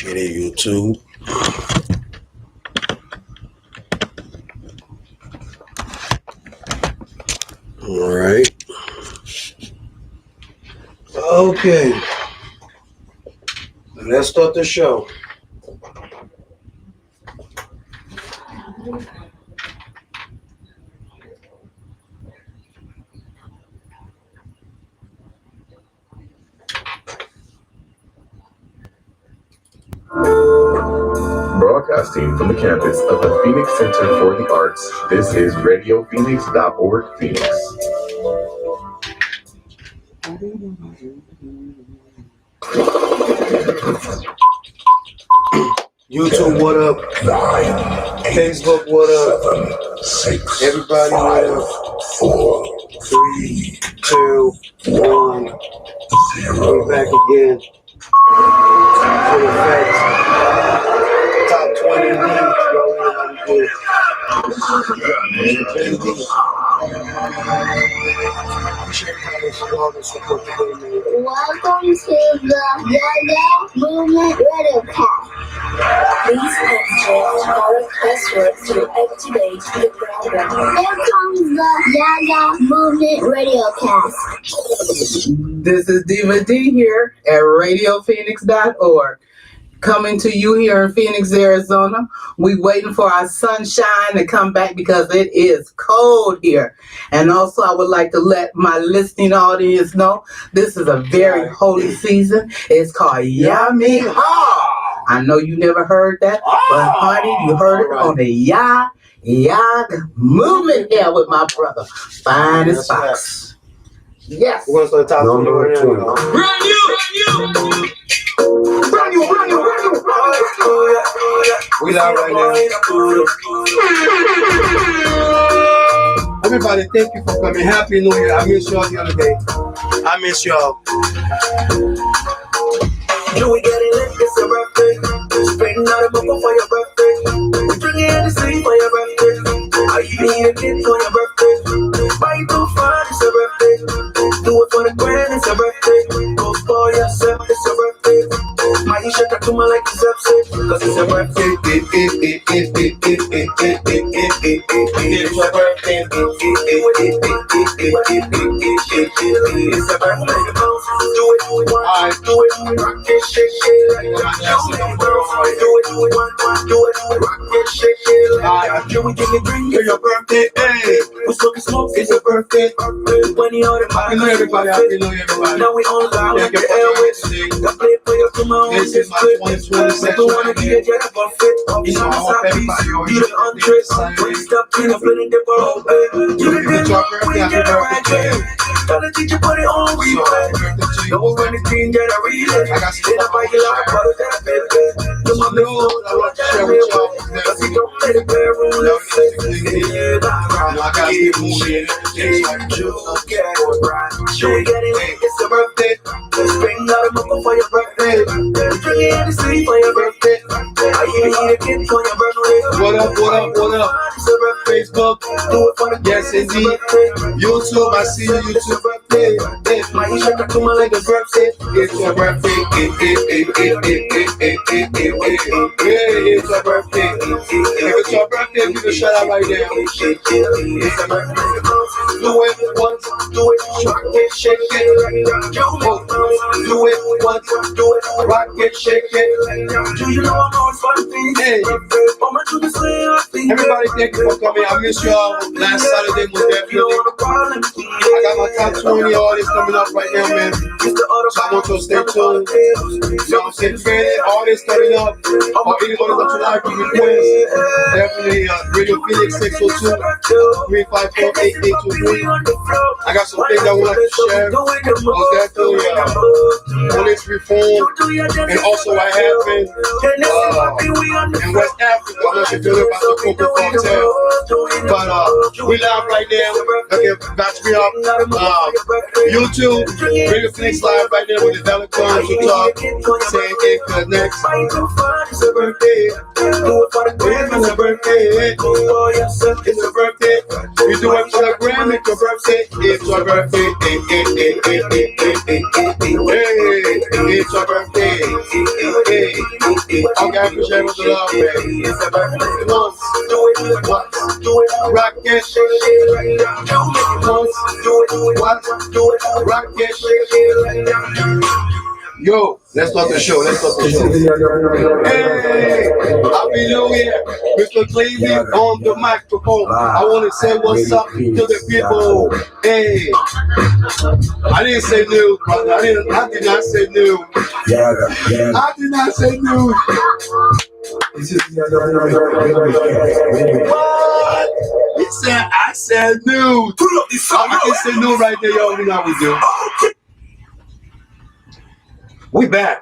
Appreciate it, YouTube. All right. Okay. Let's start the show. Broadcasting from the campus of the Phoenix Center for the Arts, this is RadioPhoenix.org Phoenix. YouTube, what up? 9, 8, Facebook, what up? 7, 6, Everybody, 5, what up? 4, 3, 2, 1. 0. We're back again. Full effect. Top 20 leads. Y'all know how we do. Welcome to the Yaggah Movement RadioCast. Please enter our password to activate the program. Here comes the Yaggah Movement RadioCast. This is Diva D here at RadioPhoenix.org. Coming to you here in Phoenix, Arizona. We waiting for our sunshine to come back because it is cold here. And also I would like to let my listening audience know this is a very holy season. It's called Yaggah. I know you never heard that, but honey, you heard it on the Yaggah movement there with my brother, Fine as Fox. Yes. We're going to start top 20 right now. Brand new. We live right now. Everybody, thank you for coming. Happy New Year. I miss y'all the other day. I miss y'all. You we getting lit, it's your birthday. Spending out a bubble for your birthday. We drinking Hennessy for your birthday. I even eat a kid for your birthday. Buy you too fun, it's your birthday. Do it for the grand, it's your birthday. Go spoil yourself, it's your birthday. My shut up to my like it's upset, cause it's your birthday. It's your birthday. It's your birthday. Do it once, do it, rock it, shake it like that. Do it, rock it, shake it like that. Can we get a drink? It's your birthday, hey. We smoking smoke, it's your birthday. 20 on the bottom. Everybody, happy New Year, everybody. Now we on loud like the airways. Got play for your come on. This is my 2020 section. Don't wanna be a jet buffet. You know, I be the undress. When you stop cleaning, feeling the ball. You the dinner, we get a right there. Tell the teacher put it on replay. Don't run the team that I read it. I got spit up by your life, but that baby. You my new, I want to share with y'all. Cause he don't play the bedroom, let's say. Yeah, I got to get moving. Yeah, you get it right. You get it, it's your birthday. Let's bring out a mother for your birthday. Drink it in the sea for your birthday. I even eat a kid for your birthday. What up? Facebook. Do it for the Yes, indeed. YouTube, I see you, YouTube. My shut up to my like a birthday. It's your birthday. It's your birthday. If it's your birthday, give a shout out right now. It's your birthday. Do it once, do it, rock it, shake it. Do it once, do it, rock it, shake it. Do you know I'm always fun things? Hey. Everybody, thank you for coming. I miss y'all. Last Saturday was definitely. I got my top 20 artists coming up right now, man. So I want you to stay tuned. So I'm saying, any artists coming up, or anybody that you like, you request. Definitely, Radio Phoenix 602-354-8823. I got some things I would like to share. Most definitely, police reform, and also what happened in West Africa. I'm not sure if you know about the Coca Cartel, but we live right now. Okay, back me up. YouTube, Radio Phoenix live right now with the Telecom to talk. Saying it good next. It's a birthday. It's a birthday. It's a birthday. We do it for the gram. It's your birthday. It's your birthday. It's your birthday. Okay, I appreciate the love, man. Once, rock it, once, rock it. Yo, let's start the show. Hey, Happy New Year, Mr. Cleavy on the microphone. I want to say what's up to the people. Hey, I didn't say news, brother. I did not say news. I did not say news. What? He said I said news. I can say news right there, y'all. You know how we do. We back.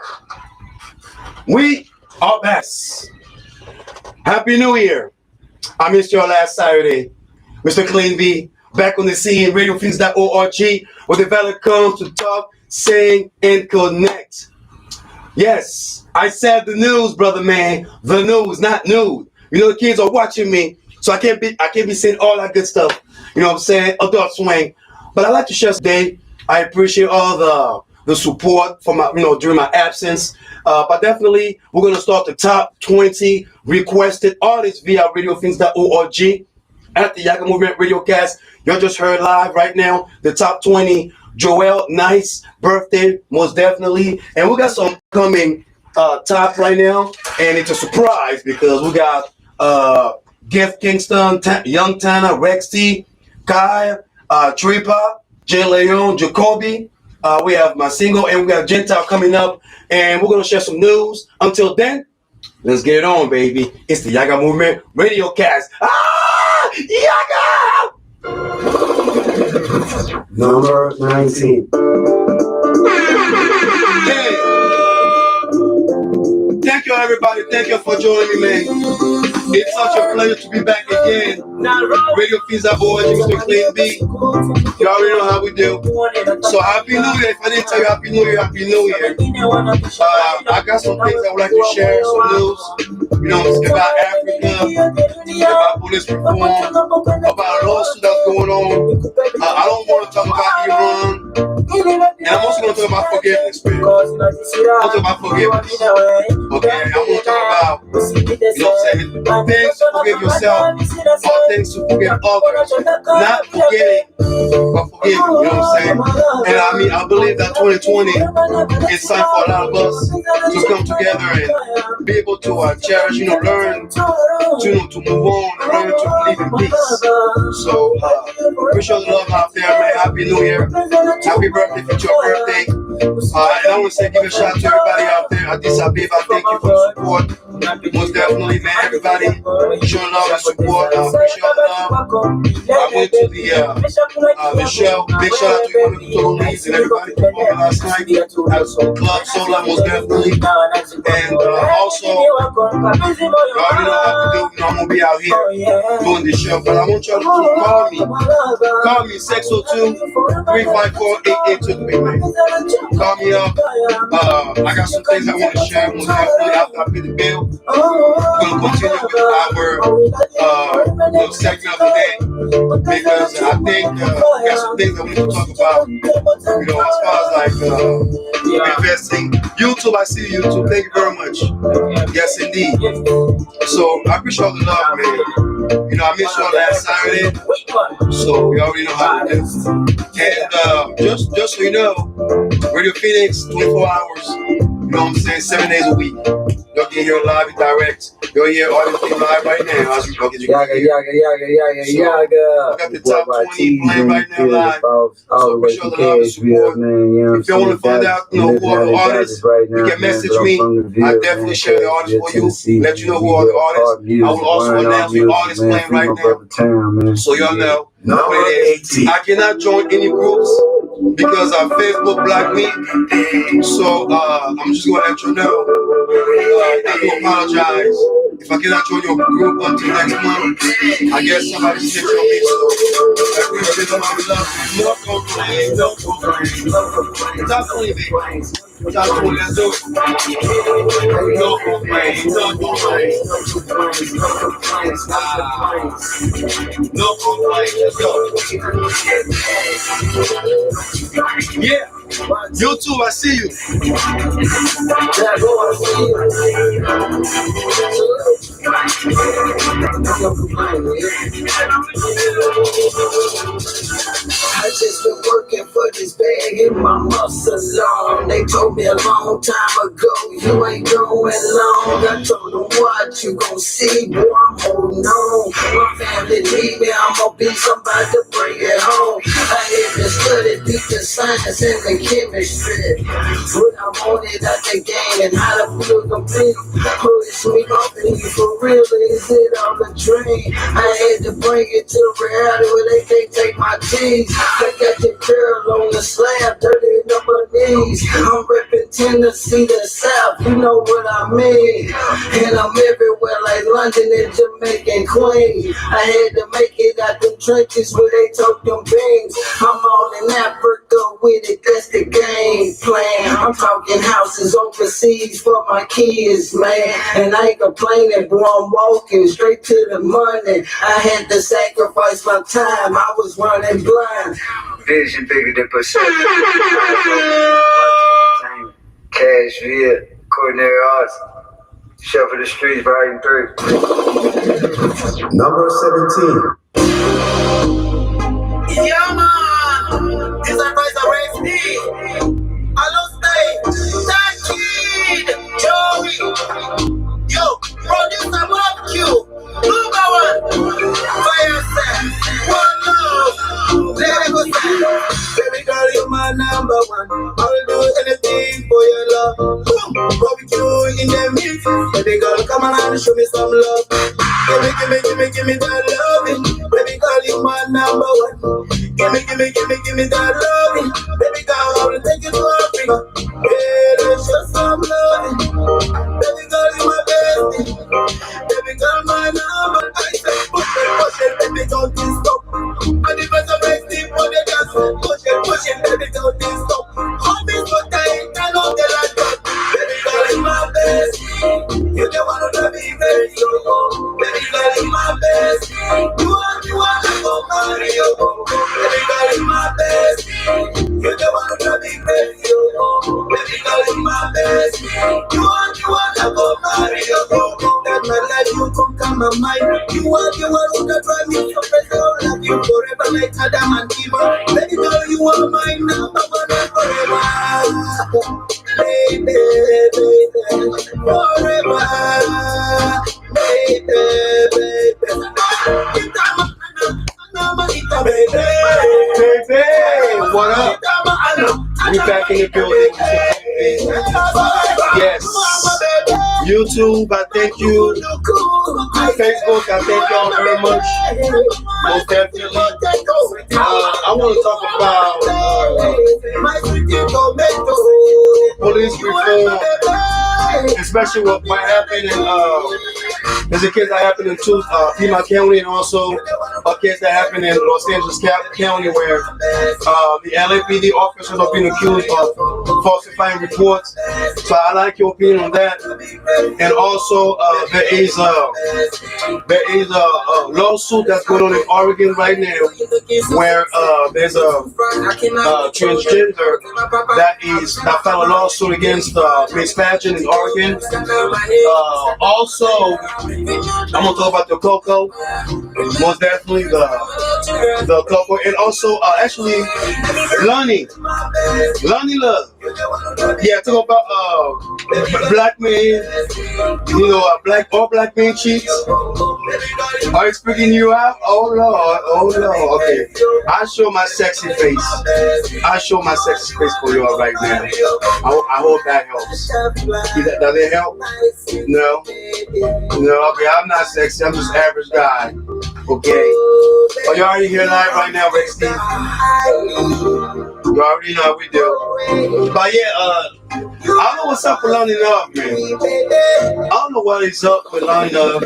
We are back. Happy New Year. I missed y'all last Saturday. Mr. Clean B, back on the scene, RadioFeeds.org, where the valid comes to talk, sing, and connect. Yes, I said the news, brother man. The news, not nude. You know, the kids are watching me, so I can't be saying all that good stuff. You know what I'm saying? Adult swing. But I like to share today. I appreciate all the support for my, during my absence. But definitely, we're going to start the top 20 requested artists via RadioFeeds.org at the Yaggah Movement RadioCast. Y'all just heard live right now the top 20. Joel, nice birthday, most definitely. And we got some coming top right now. And it's a surprise because we got Gift Kingston, Young Tana, Rexy, Kai, Tripa, J. Leon, Jacoby. We have my single and we got Gentile coming up, and we're gonna share some news. Until then, let's get it on, baby. It's the Yaggah Movement RadioCast. Yaggah! Number 19. Hey. Thank you, everybody. Thank you for joining me, man. It's such a pleasure to be back again. RadioFeeds.org, Mr. Clean B. You already know how we do. So Happy New Year. If I didn't tell you Happy New Year, Happy New Year. I got some things I would like to share, some news. About Africa, about police reform, about a lawsuit that's going on. I don't want to talk about Iran. And I'm also going to talk about forgiveness, man. I'm going to talk about forgiveness. Okay, I'm going to talk about, things to forgive yourself, or things to forgive others. Not forgetting, but forgiving, you know what I'm saying? And I believe that 2020 is time for a lot of us to come together and be able to cherish, learn to move on, learn to live in peace. So, appreciate the love out there, man. Happy New Year. Happy birthday if it's your birthday. And I want to say, give a shout out to everybody out there. Addis Ababa, thank you for the support. Most definitely, man. Everybody showing love and support. Appreciate the love. I went to the show. Big shout out to you, Tony's and everybody performing last night at Club Solemn, most definitely. And also, you already know how to do. I'm going to be out here doing this show. But I want y'all to call me. Call me 602-354-8823, man. Call me up. I got some things I want to share. Most definitely after I pay the bill. We're going to continue with our little segment of the day. Because I think we got some things that we need to talk about. As far as like investing. YouTube, I see YouTube. Thank you very much. Yes, indeed. So I appreciate all the love, man. I missed y'all last Saturday. So you already know how to do. And just so you know, Radio Phoenix, 24 hours. You know what I'm saying? 7 days a week. Y'all can hear live and direct. You'll hear all this thing live right now. As we go get you. Yaggah. We got the top 20 playing right now live. So appreciate the love and support. If you want to find out, who are the artists, you can message me. I definitely share the artists for you. Let you know who are the artists. I will also announce the artists playing right now. So y'all know what it is. I cannot join any groups because Facebook blocked me. So I'm just gonna let you know. I do apologize if I cannot join your group until next month. I guess somebody snitched on me, so I appreciate all my love. No complaints, no complaints. Top 20, baby. Top 20, let's do it. No complaints, no complaints. No complaints, let's go. Yeah. YouTube, I see you. I just been working for this bag in my muscle long. They told me a long time ago, you ain't going long. I told them what you gon' see, boy, I'm holding on. My family need me, I'm gonna be somebody to bring it home. I had to study deep the science and the chemistry. What I wanted out the game and how to feel complete. Push me up and for real, is it all a dream? I had to bring it to reality where they can't take my teeth. I got the girl on the slab, dirty up her knees. I'm reppin' Tennessee, the South, you know what I mean. And I'm everywhere like London and Jamaica and Queens. I had to make it out the trenches where they took them beans. I'm all in Africa with it, that's the game plan. I'm talking houses overseas for my kids, man. And I ain't complaining, bro, I'm walking straight to the money. I had to sacrifice my time, I was running blind. Vision bigger than perception. Cash via coordinary arts. Shuffle the streets, volume 3. Number 17. Yeah, man. This advice arrests me. Hello, stay. That kid. Joey. Yo, producer barbecue. Number 1. Fire set. One love. Let it go. Baby girl, you're my number 1. I'll do anything for your love. Barbecue in the mix. Baby girl, come on and show me some love. Give me that loving. Baby girl, you're my number 1. Give me that loving. Baby girl, I wanna take you to Africa. Yeah, let's show some loving. Baby girl, you're my bestie. Baby girl, my number. I said push it, baby, don't stop. And if it's a bestie for the dance, push it, baby, don't stop. Hold me so tight, I know the last one. Baby girl, you're my bestie. You don't wanna be very young. Baby girl, you're my bestie. You want to go marry you. Baby girl, you're my bestie. You don't wanna be very young. Baby girl, you're my bestie. You want to go marry you. That my life, you come to my mind. You are the one who can drive me so crazy. I'll love you forever like Adam and Eve. Baby girl, you are mine now, and forever. Baby, forever. Baby, what up? We back in the building. Yes. YouTube, I thank you. Facebook, I thank y'all very much. Most definitely. I want to talk about police reform, especially what might happen in there's a case that happened in Piedmont County, and also a case that happened in Los Angeles County where the LAPD officers are being accused of falsifying reports. So I like your opinion on that. And also there is a lawsuit that's going on in Oregon right now where there's a transgender that filed a lawsuit against Miss Pageant in Oregon. Also, I'm gonna talk about the Coco, most definitely the Coco, and also actually Lonnie Love. Yeah, talk about black men, all black men cheats. Are you freaking you out? Oh Lord, okay. I show my sexy face for y'all right now. I hope that helps. Does it help? No, okay, I'm not sexy, I'm just average guy. Okay. Oh, you already hear live right now, Rick Steve? You already know how we do. But yeah, I don't know what's up with Lonnie Love, man. I don't know what is up with Lonnie Love.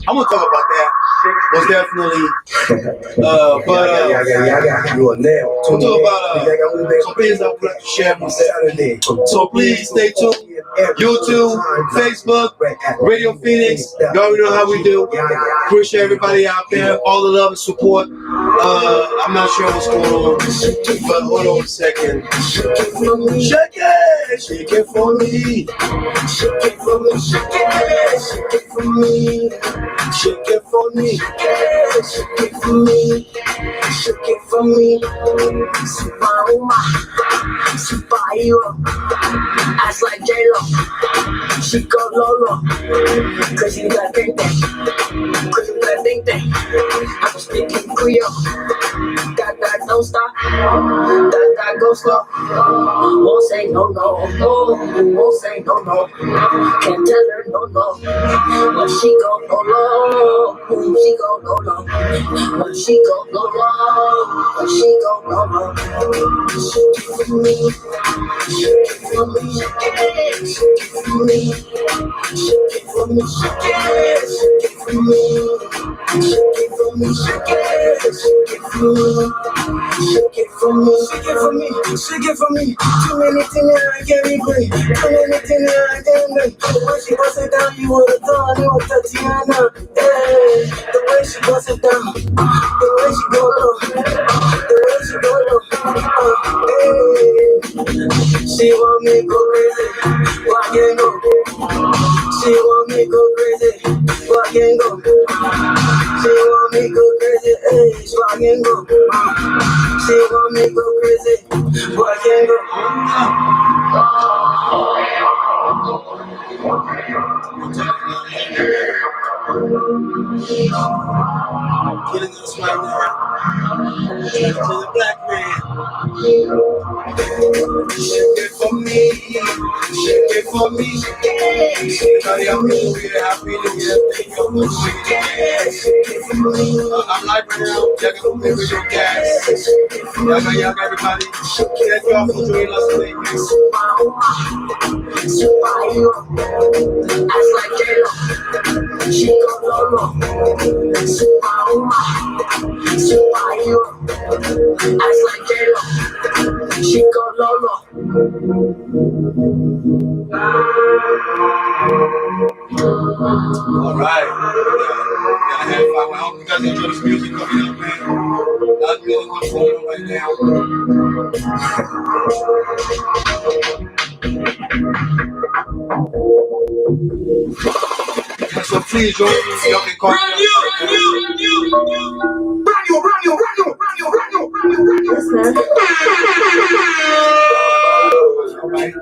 I'm gonna talk about that. Most definitely. We'll talk about some things I would like to share myself. So please stay tuned. YouTube, Facebook, Radio Phoenix. You already know how we do. Appreciate everybody out there, all the love and support. I'm not sure what's going on, but hold on a second. Shake it, shake it for me. Shake it for me, shake it for me. Shake it for me, shake it for me. Shake it for me. Superhero, ass like J-Lo. She go Lolo, cause you got ding ding. Cause you got ding ding. I'm speaking Creole. That don't stop. That go slow. Won't say no, no, no. Won't say no, no. Can't tell her no, no. But she go low. She go low. But she go low. But she go low. Shake it for me. Shake it for me. Shake it for me. Shake it for me. Shake it for me. Shake it for me. Shake it for me. Shake it for me, shake it for me, shake it for me. Too many things I can't replay. Too many things I can't make. The way she bust it down, you would've thought it was Tatiana. Hey, the way she bust it down, the way she go low, the way she go low. Hey, she want me go crazy, why can't go? She want me go crazy, why can't go? She want me go crazy, hey, why can't go? She want me go crazy, boy, I can't go. Killing us right now. To the black man. Shake it for me. Shake it for me. Everybody out there, we're happy to get for me. Shake it for me. I'm like right now, Yaggah from RadioCast. Yaggah, everybody. Thank you all for joining us today. Superhero, ass like J-Lo. She go Lolo. Superhero, ass like J-Lo. She go Lolo. All right. Got a half hour. I hope you guys enjoy this music coming up, man. That's really what's going on right now. So please join me. Y'all can call me. All right.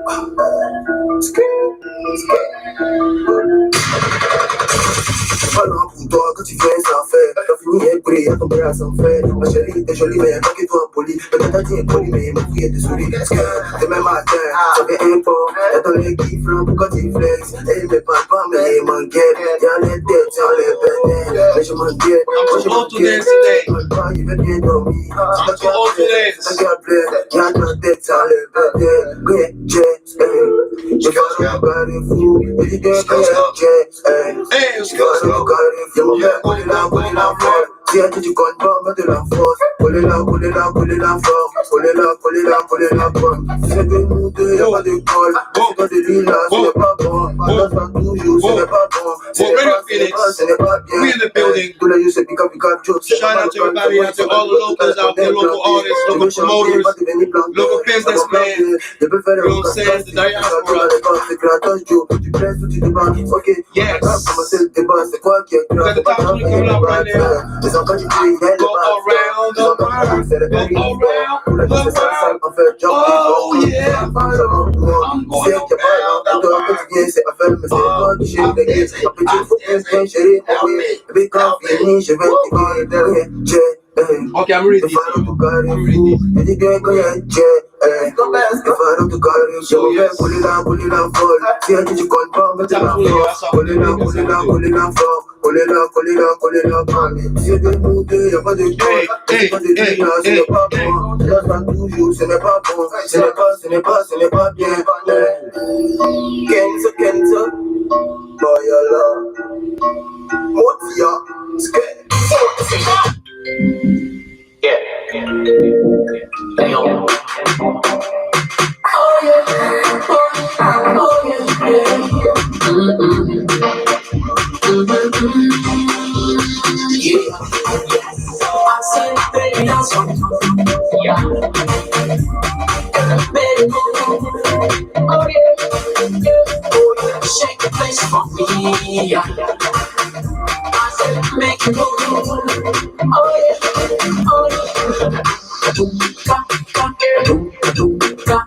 Alors pour toi que tu fais ça fait. T'as fini et pris à ton bras sans fait. Ma chérie t'es jolie mais pas que toi poli. Peut-être t'as dit poli mais ma fouille est souris. Est-ce que demain matin ça fait un port. T'as ton nez qui flambe pourquoi tu flexes. Et il me parle pas mais il m'enquête. Y'a les têtes, y'a les pénètes. Mais je m'inquiète, moi je m'inquiète. Il veut pas, il veut bien dormir. Regarde plein, y'a ta tête, y'a les pénètes. Rien, je vais regarder fou. Il dit que si elle dit tu comptes pas, mets de la force. Collez-la, collez-la, collez-la fort. Collez-la, collez-la, collez-la bonne. Si c'est de nous deux, y'a pas de colle. Si c'est pas de lui là, ce n'est pas bon. On danse pas toujours, ce n'est pas bon. Ce n'est pas bien. We in the building. Tous les jours c'est pick up joke. Shout out to everybody out there, all the locals out there, local artists, local promoters, local businessmen. You know what I'm saying? The diaspora. Yes. Got the top 20 coming up right now. Go around the world. Go around the world. Oh yeah. I'm going around the world. Okay, I'm ready. I said, Oh yeah, yeah, oh yeah. Shake the place for me, yeah. I said make it move. Oh yeah, oh yeah. Ka ka ka ka ka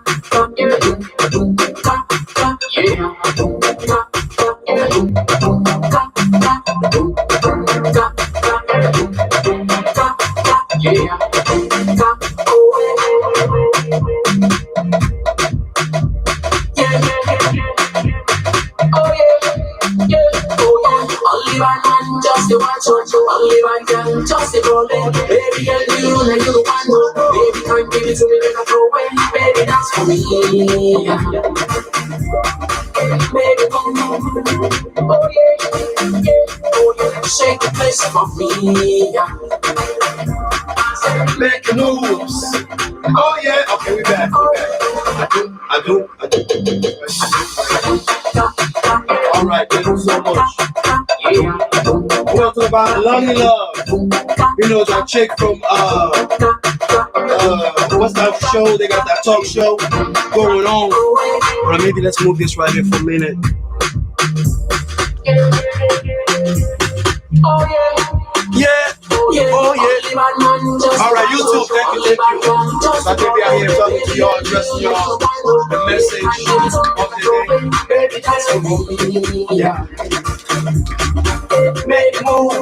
yeah. Just the one touch, only one can just the problem. Baby girl, you like you want more. Baby, come give it to me, make a throw away. Baby, that's for me. Baby, come on. Oh yeah, yeah, oh yeah. Shake the place for me. Make moves. Oh yeah. Okay, we back. I do. All right, thank you so much. We're talking about Lonely Love. You know, that chick from what's that show? They got that talk show going on. Well, maybe let's move this right here for a minute. Oh yeah. Oh yeah. All right, YouTube, thank you. So I think we are here talking to y'all, addressing y'all the message of the day. Yeah. Make it move.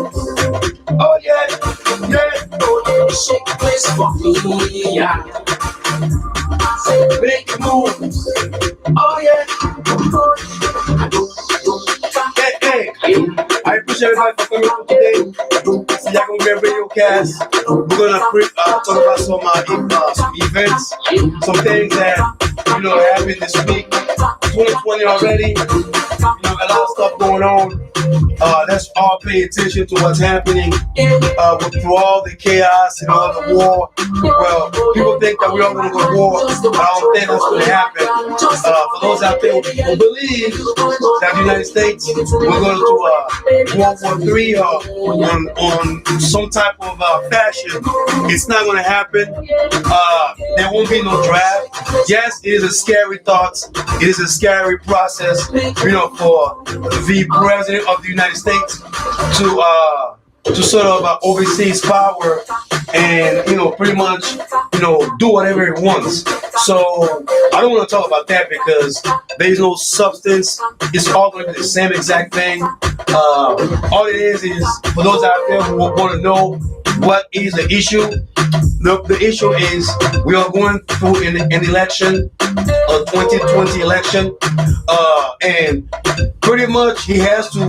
Oh yeah. Oh yeah. Shake the place for me. Yeah. Make it move. Oh yeah. Hey. I appreciate everybody for coming out today. See, y'all gonna get RadioCast. We're gonna talk about some events, some things that happened this week. 2020 already. A lot of stuff going on. Let's all pay attention to what's happening through all the chaos and all the war. Well, people think that we're all going to go to war, but I don't think that's going to happen. For those out there who believe that the United States we're going to World War III on some type of fashion, it's not going to happen. There won't be no draft. Yes, it is a scary thought. It is a scary process, for the president of the United States to sort of oversee his power and pretty much do whatever he wants. So I don't want to talk about that because there is no substance. It's all going to be the same exact thing. All it is for those out there who want to know what is the issue. The issue is we are going through an election, a 2020 election, and pretty much he has to,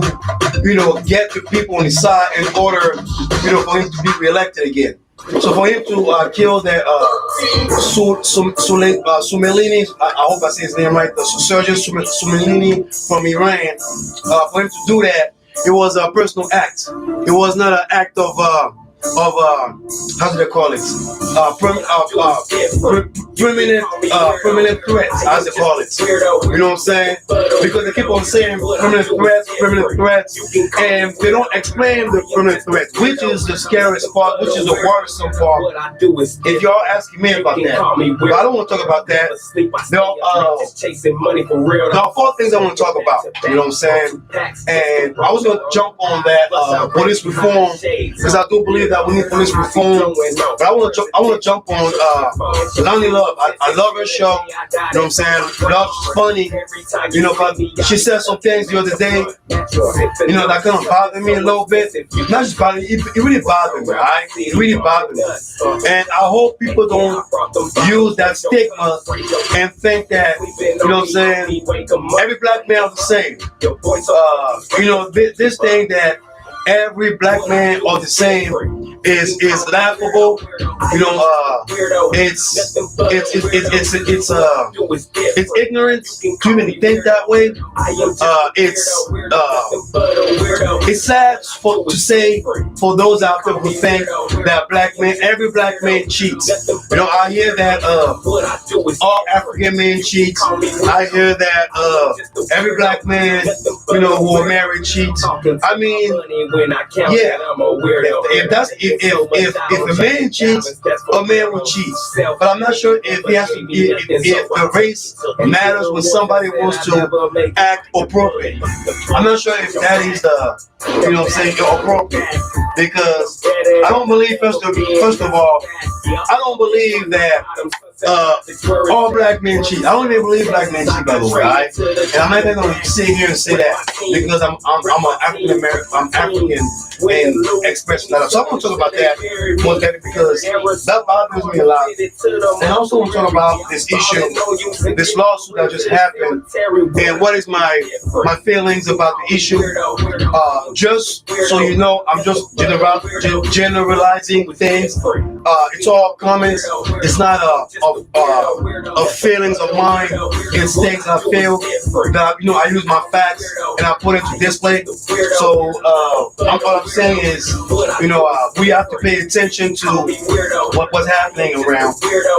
get the people on his side in order, for him to be reelected again. So for him to kill that Soleimani, I hope I say his name right, the Sergeant Soleimani from Iran, for him to do that, it was a personal act. It was not an act of how do they call it? Permanent threats, as they call it. You know what I'm saying? Because they keep on saying permanent threats, and they don't explain the permanent threats, which is the scariest part, which is the worrisome part. If y'all asking me about that, but I don't want to talk about that. There are 4 things I want to talk about. You know what I'm saying? And I was going to jump on that police reform because I do believe that we need police reform. But I want to jump on Lonely Love. I love her show. You know what I'm saying? She's funny. But she said some things the other day. That kind of bothered me a little bit. Not just bothered me. It really bothered me. Right? It really bothered me. And I hope people don't use that stigma and think that what I'm saying, every black man is the same. This thing that every black man are the same is laughable. It's ignorant to even think that way. It's sad to say for those out there who think that every black man cheats. I hear that all African men cheat. I hear that every black man who are married cheats. I mean, yeah, if a man cheats, a man will cheat. But I'm not sure if the race matters when somebody wants to act appropriate. I'm not sure if that is appropriate, because I don't believe first of all, I don't believe that all black men cheat. I don't even believe black men cheat, by the way. Right? And I'm not even going to sit here and say that because I'm an African American. I'm African and expressing that. So I'm going to talk about that more because that bothers me a lot. And I also want to talk about this issue, this lawsuit that just happened, and what is my feelings about the issue. Just so you know, I'm just generalizing things. It's all comments. It's not of feelings of mine. It's things I feel that I use my facts and I put it to display. So all I'm saying is, we have to pay attention to what's happening around.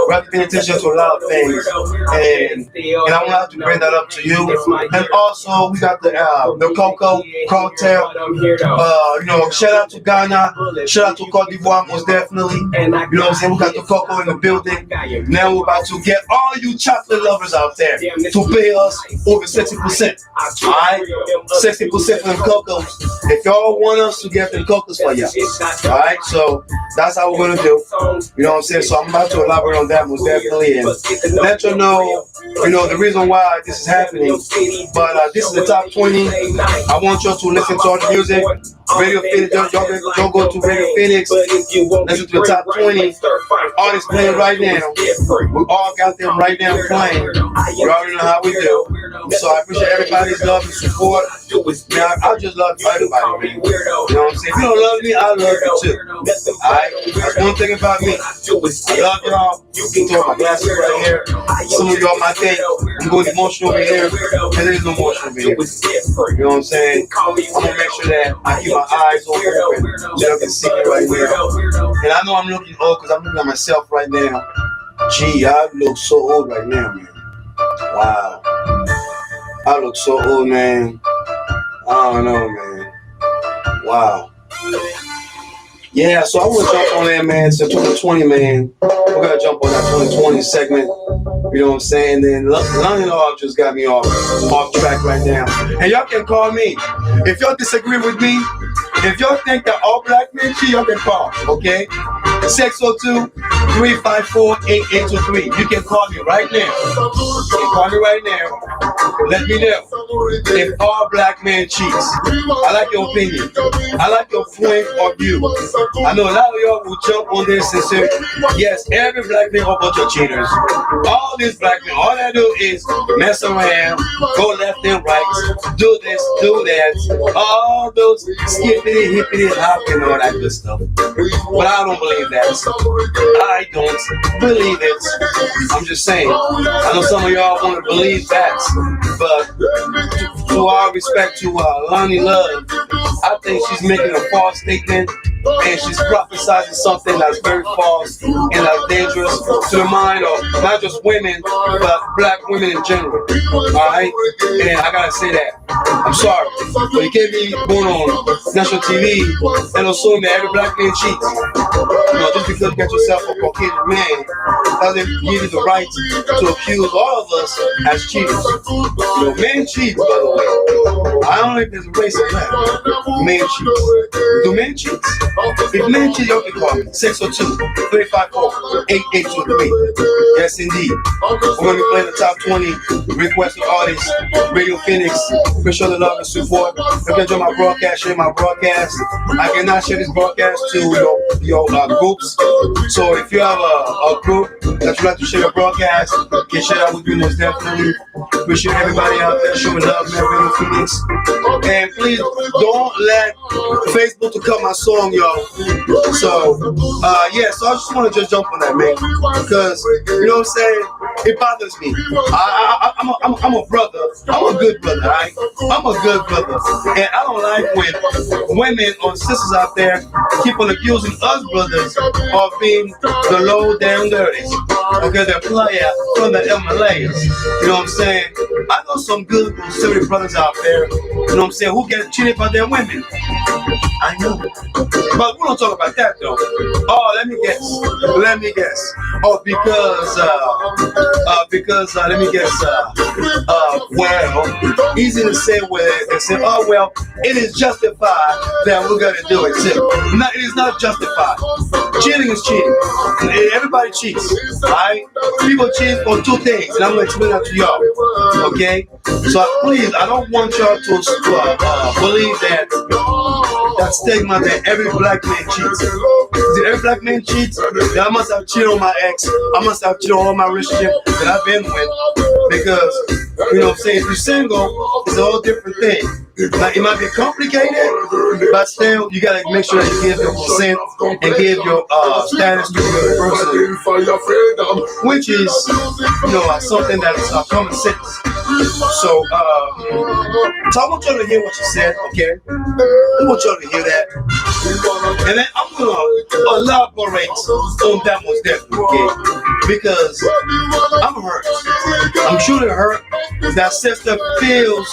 We have to pay attention to a lot of things, and I want to have to bring that up to you. And also, we got the Cocoa Cartel. Shout out to Ghana, shout out to Cote d'Ivoire, most definitely. You know what I'm saying? We got the Cocoa in the building. Now we're about to get all you chocolate lovers out there to pay us over 60%. Alright? 60% for the Cocos. If y'all want us to get the Cocos for y'all. Alright? So that's how we're gonna do. You know what I'm saying? So I'm about to elaborate on that most definitely and let you know, the reason why this is happening. But this is the top 20. I want y'all to listen to all the music. Radio Phoenix, y'all go to Radio Phoenix. Listen to the top 20 artists playing right now. We all got them right now playing. You already know how we do. So I appreciate everybody's love and support. Now, I just love everybody, man. You know what I'm saying? If you don't love me, I love you too. Alright? That's one thing about me. I love y'all. You can throw my glasses right here. Some of y'all might think I'm going emotional over here. And there is no emotion over here. You know what I'm saying? I'm going to make sure that I keep my eyes open so y'all can see me right now. And I know I'm looking old because I'm looking at myself right now. Gee, I look so old right now, man. Wow. I look so old, man. I don't know, man. Wow. Yeah, so I want to jump on there, man. It's 2020, man. We're going to jump on that 2020 segment. You know what I'm saying? Then London Off just got me off track right now. And y'all can call me. If y'all disagree with me, if y'all think that all black men cheat, y'all can call, okay? 602-354-8823. You can call me right now. You can call me right now. Let me know if all black men cheats. I like your opinion. I like your point of view. I know a lot of y'all will jump on this and say, yes, every black man are a bunch of cheaters. All these black men, all they do is mess around, go left and right, do this, do that, all those skippity, hippity, hop and all that good stuff. But I don't believe that. I don't believe it. I'm just saying. I know some of y'all want to believe that, but to our respect to Lonnie Love, I think she's making a false statement and she's prophesizing something that's very false and that's dangerous to the mind of not just women, but black women in general. Alright? And I gotta say that. I'm sorry. But you can't be going on national TV and assuming that every black man cheats. Just because you got yourself a Caucasian man doesn't give you the right to accuse all of us as cheaters. Men cheat, by the way. I don't know if there's a race of that. Men cheat. Do men cheat? If men cheat, you can call me. 602-354-8823. Yes, indeed. We're going to be playing the top 20 requested artists. Radio Phoenix. Appreciate the love and support. If you enjoy my broadcast, share my broadcast. I cannot share this broadcast to your groups. So if you have a group that you like to share your broadcast, you can share that with me most definitely. Appreciate everybody out there showing love, man. Radio Phoenix. And please don't let Facebook to cut my song, y'all. So, so I just want to just jump on that, man, because you know what I'm saying. It bothers me. I'm a brother. I'm a good brother. Right? I'm a good brother, and I don't like when women or sisters out there keep on accusing us brothers of being the low down dirties. Okay, they're player from the Himalayas. You know what I'm saying? I know some good conservative brothers out there, you know what I'm saying, who get cheated by their women. I know. But we don't talk about that though. Oh, let me guess. Oh, because let me guess. Well, easy to say where they say, oh well, it is justified that we're gonna do it too. No, it is not justified. Cheating is cheating. Everybody cheats, right? People cheat for two things, and I'm gonna explain that to y'all. Okay? So please, I don't want y'all to believe that stigma that every black man cheats. Did every black man cheats? Then I must have cheated on my ex. I must have cheated on all my relationship that I've been with. Because, you know what I'm saying, if you're single, it's a whole different thing. Like, it might be complicated, but still, you gotta make sure that you give your consent and give your status to the person, which is, you know, something that is common sense. So I want y'all to hear what you said, okay? I want y'all to hear that. And then I'm gonna elaborate on that most definitely, okay? Because I'm hurt. I'm truly hurt that sister feels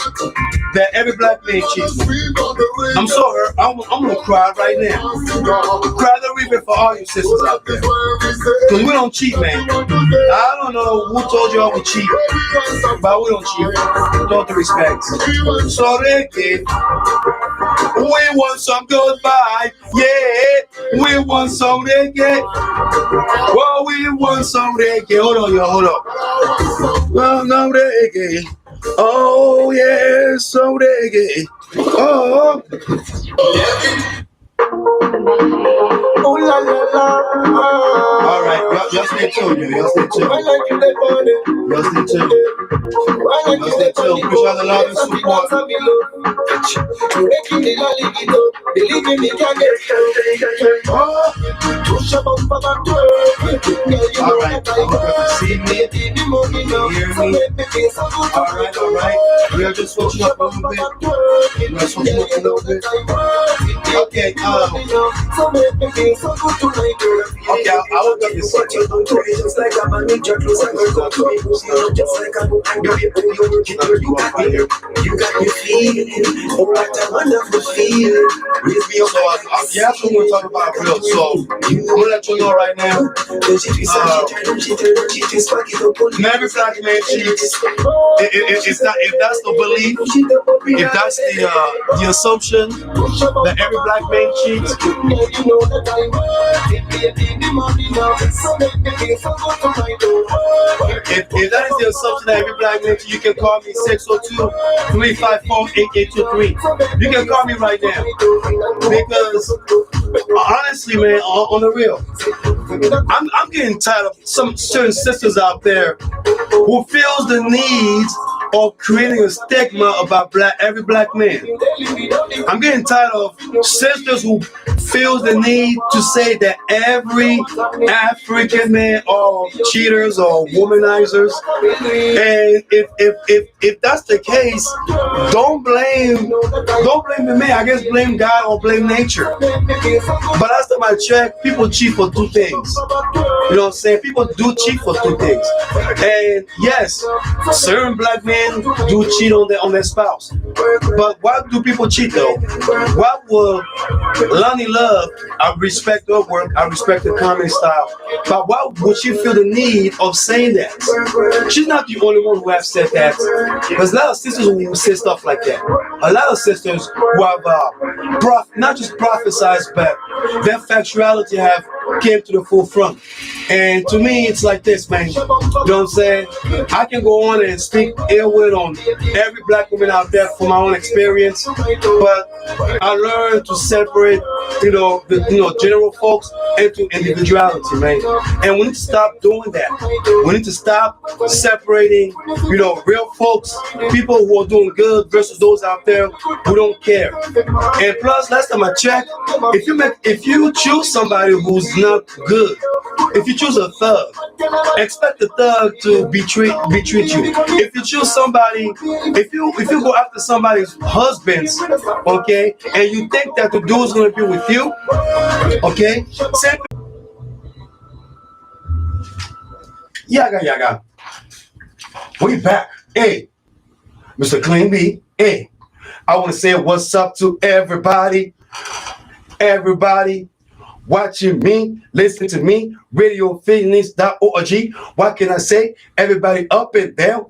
that every black man cheats. I'm so hurt. I'm gonna cry right now. Cry the river for all you sisters out there. Because we don't cheat, man. I don't know who told you I would cheat, but we don't cheat. With all the respect. So Ricky, we want some goodbye. Yeah, we want some reggae. Well, we want some reggae. Hold on, y'all, hold on. Well, no reggae. Oh, yeah, some reggae. Oh. Oh la la la. All right, y'all stay tuned. Y'all stay tuned. Y'all stay tuned. Y'all stay tuned. Appreciate the love and support. Believe in me, can't get all right, see me, hear me. All right. We'll just switch up a little bit. We'll switch up a little bit. Okay, I woke up this just like a manager close and go to me. Just like a you got me feeling. Oh, what a wonderful feeling. So, yeah, I'm going to talk about real. So, I'm going to let you know right now. Every black man cheats. If that's the belief, if that's the assumption that every black man cheats, if that is the assumption that every black man cheats, you can call me 602-354-8823. You can call me right now. Because honestly, man, on the real, I'm getting tired of some certain sisters out there who feels the need of creating a stigma about every black man. I'm getting tired of sisters who feels the need to say that every African man are cheaters or womanizers. And if that's the case, don't blame the man. I guess blame God or blame nature. But last time I checked, people cheat for two things. You know what I'm saying? People do cheat for two things. And yes, certain black men do cheat on their spouse. But why do people cheat though? Why would Lonnie Love, I respect her work, I respect the comedy style, but why would she feel the need of saying that? She's not the only one who have said that. There's a lot of sisters who say stuff like that. A lot of sisters who have not just prophesized, but their factuality have came to the forefront. And to me, it's like this, man. You know what I'm saying? I can go on and speak ill will on every black woman out there from my own experience, but I learned to separate, the general folks into individuality, man. And we need to stop doing that. We need to stop separating, real folks, people who are doing good versus those out there who don't care. And plus, last time I checked, if you choose somebody who's not good, if you choose a thug, expect the thug to betray you. If you choose somebody, if you go after somebody's husband's, okay, and you think that the dude's gonna be with you, okay, Yaggah. We back. Hey, Mr. Clean B. Hey, I want to say what's up to everybody. Everybody watching me, listening to me, radiophoenix.org. What can I say? Everybody up and down.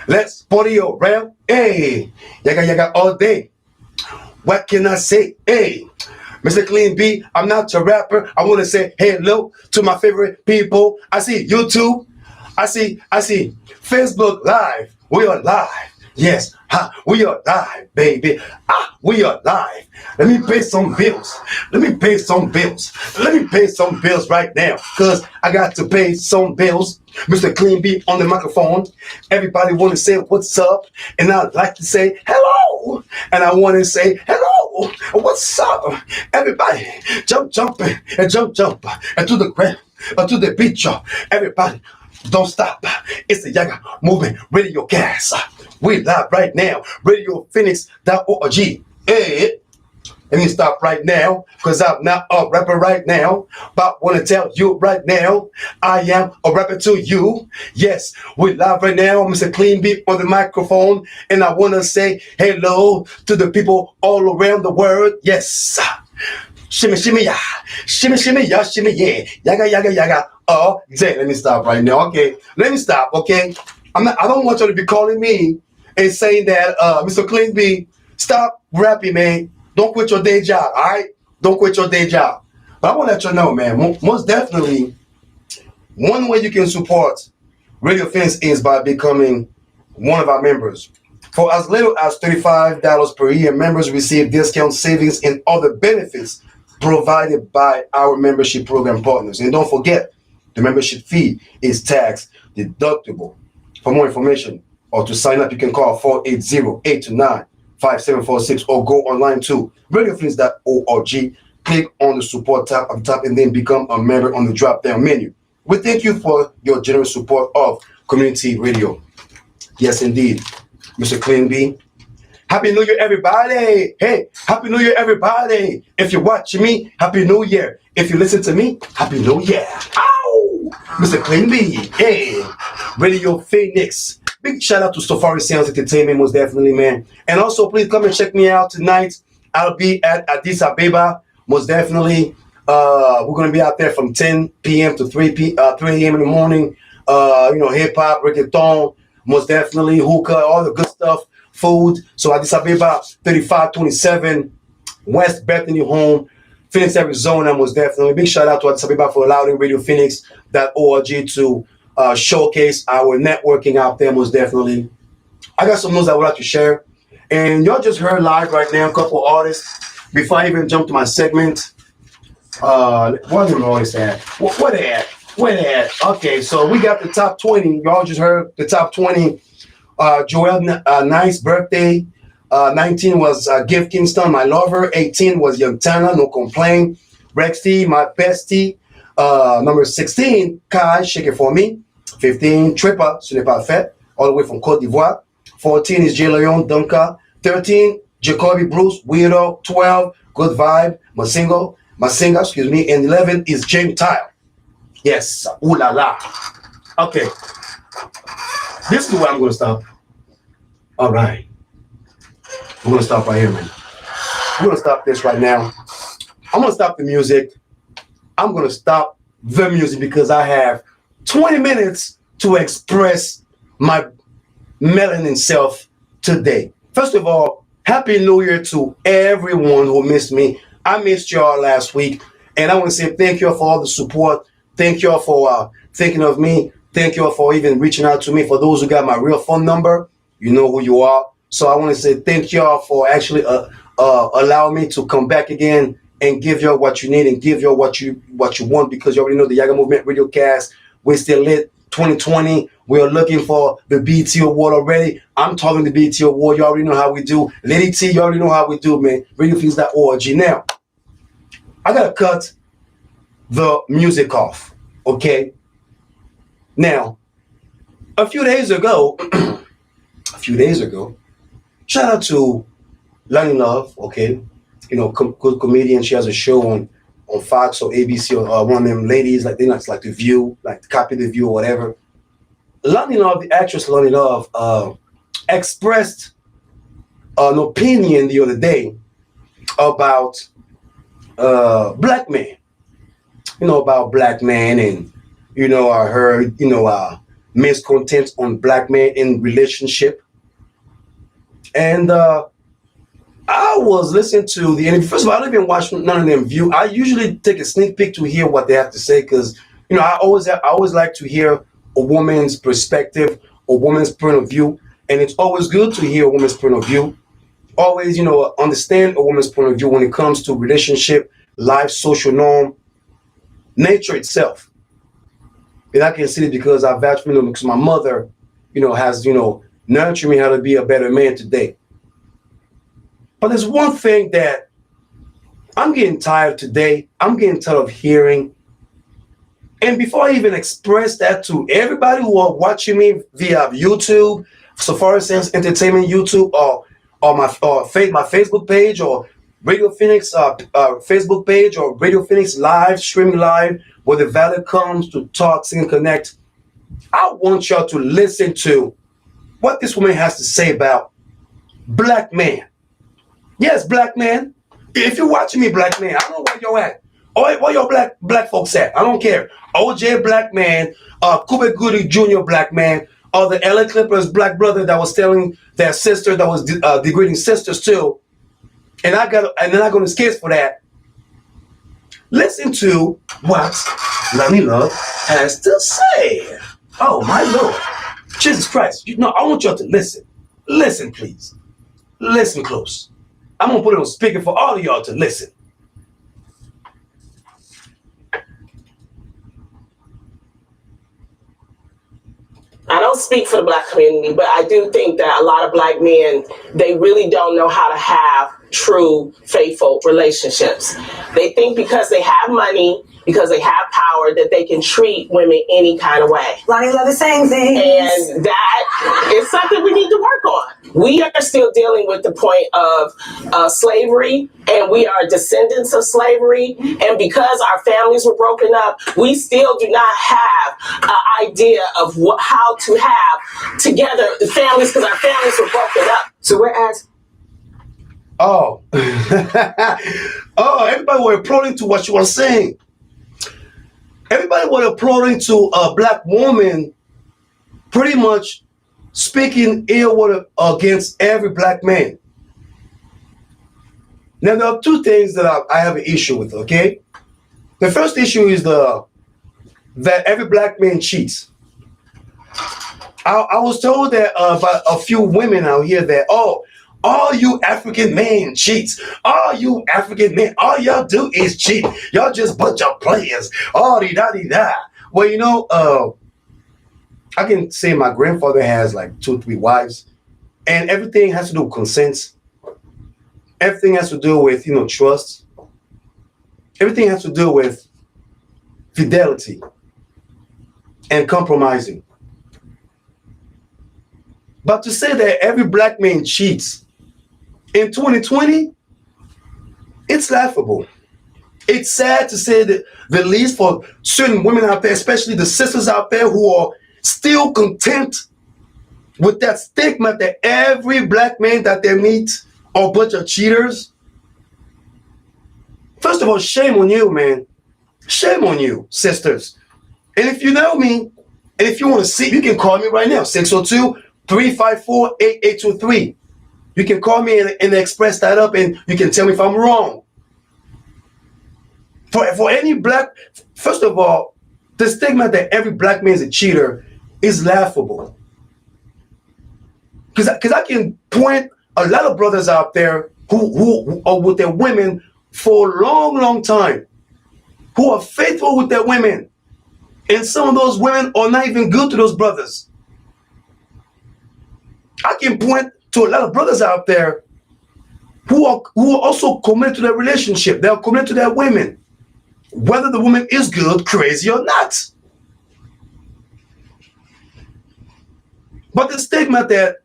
Let's party around. Hey, yaga all day. What can I say? Hey, Mr. Clean B, I'm not a rapper. I want to say hello to my favorite people. I see YouTube. I see Facebook Live. We are live. Yes, we are live, baby. We are live. Let me pay some bills. Let me pay some bills right now, because I got to pay some bills. Mr. Clean B on the microphone. Everybody want to say what's up, and I'd like to say hello. And I want to say hello. What's up? Everybody jump and jump and to the ground, to the beach. Everybody. Don't stop. It's the Yaggah Movement RadioCast. We live right now. RadioPhoenix.org. Hey, let me stop right now, because I'm not a rapper right now. But want to tell you right now, I am a rapper to you. Yes, we live right now. Mr. Clean Beat on the microphone. And I want to say hello to the people all around the world. Yes. Shimmy, shimmy, ya. Shimmy, shimmy, ya. Shimmy, yeah. Yaga. Oh, Zay, let me stop right now. Okay, let me stop. Okay, I don't want you to be calling me and saying that, Mr. Clean B, stop rapping, man. Don't quit your day job. All right, don't quit your day job. But I want to let you know, man. Most definitely, one way you can support Radio Phoenix is by becoming one of our members. For as little as $35 per year, members receive discount, savings, and other benefits provided by our membership program partners. And don't forget, the membership fee is tax deductible. For more information or to sign up, you can call 480-829-5746 or go online to radiophoenix.org. Click on the support tab up top and then become a member on the drop-down menu. We thank you for your generous support of community radio. Yes, indeed, Mr. Clean B. Happy New Year, everybody. Hey, Happy New Year, everybody. If you're watching me, Happy New Year. If you listen to me, Happy New Year. Ow! Mr. Clean B. Hey, Radio Phoenix. Big shout out to SafariSoundzEnt, most definitely, man. And also, please come and check me out tonight. I'll be at Addis Ababa, most definitely. We're going to be out there from 10 p.m. to 3 a.m. in the morning. Hip hop, reggaeton, most definitely, hookah, all the good stuff. Food. So Addis Ababa, 3527 West Bethany Home, Phoenix, Arizona, most definitely. Big shout out to Addis Ababa for allowing RadioPhoenix.org to showcase our networking out there, most definitely. I got some news I would like to share. And y'all just heard live right now a couple artists. Before I even jump to my segment, where are the artists at? Where they at? Okay, so we got the top 20. Y'all just heard the top 20. Joel, nice birthday. 19 was Gift Kingston, my lover. 18 was Young Tana, no complaint. Rex T, my bestie. Number 16, Kai, Shake It For Me. 15, Trippa, Ce N'est Pas Fait, all the way from Côte d'Ivoire. 14 is J. Leon, Dunka. 13, Jacoby Bruce, Weirdo. 12, Good Vibe, Masinga, and 11 is James Tile. Yes, ooh la la. Okay. This is where I'm going to stop. All right. We're going to stop right here, man. We're going to stop this right now. I'm going to stop the music. I'm going to stop the music because I have 20 minutes to express my melanin self today. First of all, Happy New Year to everyone who missed me. I missed y'all last week. And I want to say thank you for all the support. Thank you all for thinking of me. Thank you all for even reaching out to me. For those who got my real phone number, you know who you are. So I want to say thank you all for actually allowing me to come back again and give you what you need and give you what you want, because you already know the Yaggah Movement RadioCast. We're still lit. 2020. We are looking for the BT Award already. I'm talking the BT Award. You already know how we do. Lady T, you already know how we do, man. RadioPhoenix.org. Now, I gotta cut the music off. Okay. Now, a few days ago, shout out to Lonnie Love, okay? Good comedian. She has a show on Fox or ABC or one of them ladies, like they like The View, like Copy The View or whatever. Lonnie Love, the actress Lonnie Love, expressed an opinion the other day about black men. About black men, and I heard miscontent on black men in relationship, and I was listening to the interview. First of all, I don't even watch none of them view. I usually take a sneak peek to hear what they have to say, because I always like to hear a woman's perspective, a woman's point of view, and it's always good to hear a woman's point of view. Always, understand a woman's point of view when it comes to relationship, life, social norm, nature itself. And I can see it because I vouch for because my mother, has, nurtured me how to be a better man today. But there's one thing that I'm getting tired today. I'm getting tired of hearing. And before I even express that to everybody who are watching me via YouTube, SafariSoundzEnt Entertainment YouTube, or my Facebook page, or Radio Phoenix Facebook page, or Radio Phoenix live, streaming live, where the valley comes to talk, sing, and connect. I want y'all to listen to what this woman has to say about black men. Yes, black man. If you're watching me, black man, I don't know where you're at. Where your black folks at? I don't care. OJ black man, Cuba Gooding Jr. black man, or the LA Clippers black brother that was telling their sister that was degrading sisters too. And then I got his kids for that. Listen to what Lonnie Love has to say. Oh my Lord. Jesus Christ. I want y'all to listen. Listen, please. Listen close. I'm going to put it on speaker for all of y'all to listen. I don't speak for the black community, but I do think that a lot of black men, they really don't know how to have true, faithful relationships. They think because they have money, because they have power, that they can treat women any kind of way. Lonnie Love is saying things. And that is something we need to work on. We are still dealing with the point of slavery, and we are descendants of slavery. And because our families were broken up, we still do not have an idea of how to have together families, because our families were broken up. So whereas Oh, everybody were applauding to what you were saying. Everybody were applauding to a black woman pretty much speaking ill word against every black man. Now, there are two things that I have an issue with, okay? The first issue is that every black man cheats. I was told that by a few women out here that, all you African men cheats. All you African men, all y'all do is cheat. Y'all just bunch of players. Da-da-da. Well, I can say my grandfather has like 2 or 3 wives, and everything has to do with consent. Everything has to do with, trust. Everything has to do with fidelity and compromising. But to say that every black man cheats in 2020, it's laughable. It's sad to say the least for certain women out there, especially the sisters out there who are still content with that stigma that every black man that they meet are a bunch of cheaters. First of all, shame on you, man. Shame on you, sisters. And if you know me, and if you want to see, you can call me right now, 602-354-8823. You can call me and express that up, and you can tell me if I'm wrong. For any black, first of all, the stigma that every black man is a cheater is laughable. Because I can point a lot of brothers out there who are with their women for a long, long time, who are faithful with their women. And some of those women are not even good to those brothers. I can point to a lot of brothers out there who are also committed to their relationship. They are committed to their women, whether the woman is good, crazy, or not. But the stigma that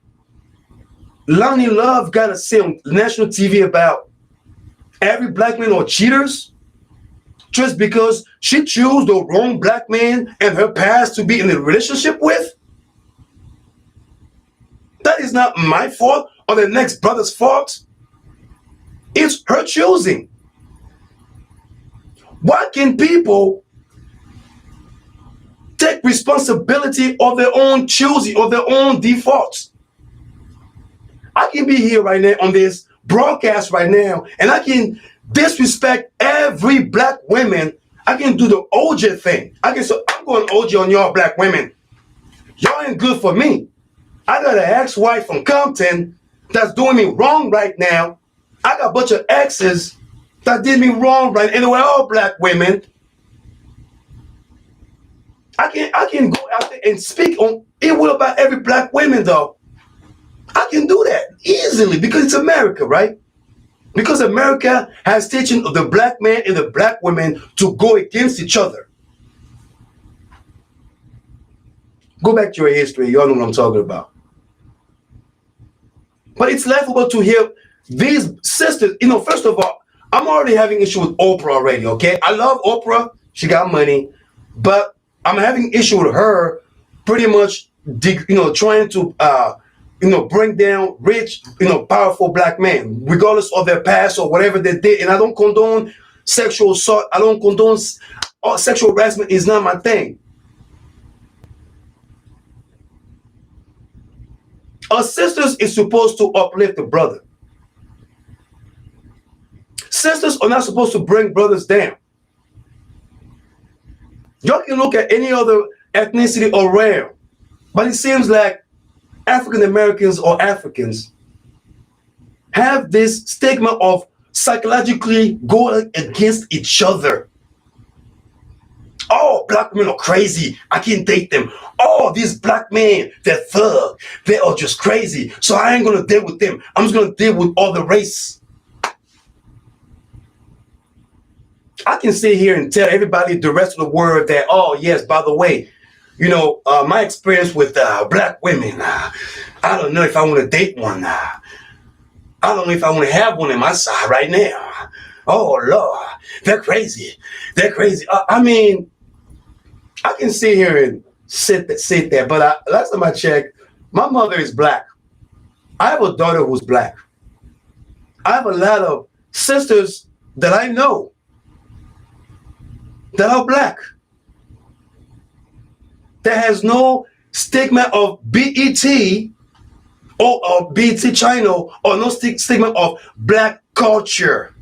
Lonnie Love got to say on national TV about every black man are cheaters just because she chose the wrong black man and her past to be in a relationship with, that is not my fault or the next brother's fault. It's her choosing. Why can people take responsibility of their own choosing, of their own defaults? I can be here right now on this broadcast right now, and I can disrespect every black woman. I can do the OJ thing. I'm going OJ on y'all black women. Y'all ain't good for me. I got an ex-wife from Compton that's doing me wrong right now. I got a bunch of exes that did me wrong right now, and they were all black women. I can go out there and speak on ill about every black woman though. I can do that easily because it's America, right? Because America has teaching the black man and the black women to go against each other. Go back to your history. Y'all know what I'm talking about. But it's laughable to hear these sisters. You know, first of all, I'm already having issue with Oprah already, okay? I love Oprah. She got money. But I'm having issue with her pretty much, trying to, bring down rich, powerful black men, regardless of their past or whatever they did. And I don't condone sexual assault. I don't condone sexual harassment. Is not my thing. A sisters is supposed to uplift the brother. Sisters are not supposed to bring brothers down. Y'all can look at any other ethnicity around, but it seems like African Americans or Africans have this stigma of psychologically going against each other. Oh, black men are crazy. I can't date them. Oh, these black men, they're thug. They are just crazy. So I ain't going to deal with them. I'm just going to deal with all the race. I can sit here and tell everybody, the rest of the world, that, oh, yes, by the way, my experience with black women, I don't know if I want to date one. I don't know if I want to have one in my side right now. Oh, Lord, they're crazy. They're crazy. I can sit here and sit there, but last time I checked, my mother is black. I have a daughter who's black. I have a lot of sisters that I know that are black. That has no stigma of BET or BET channel or no stigma of black culture.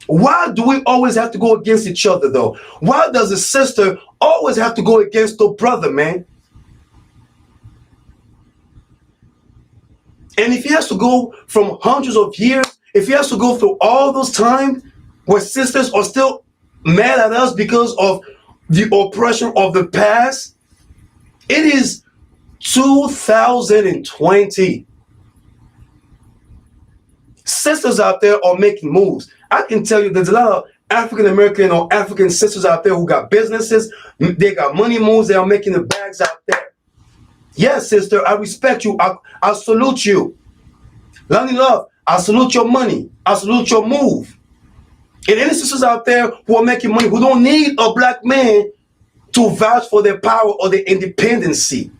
Why do we always have to go against each other though? Why does a sister always have to go against her brother, man? And if he has to go from hundreds of years, if he has to go through all those times where sisters are still mad at us because of the oppression of the past, it is 2020. Sisters out there are making moves. I can tell you there's a lot of African American or African sisters out there who got businesses. They got money moves. They are making the bags out there. Yes, sister, I respect you. I salute you. Lonnie Love, I salute your money. I salute your move. And any sisters out there who are making money, who don't need a black man to vouch for their power or their independency.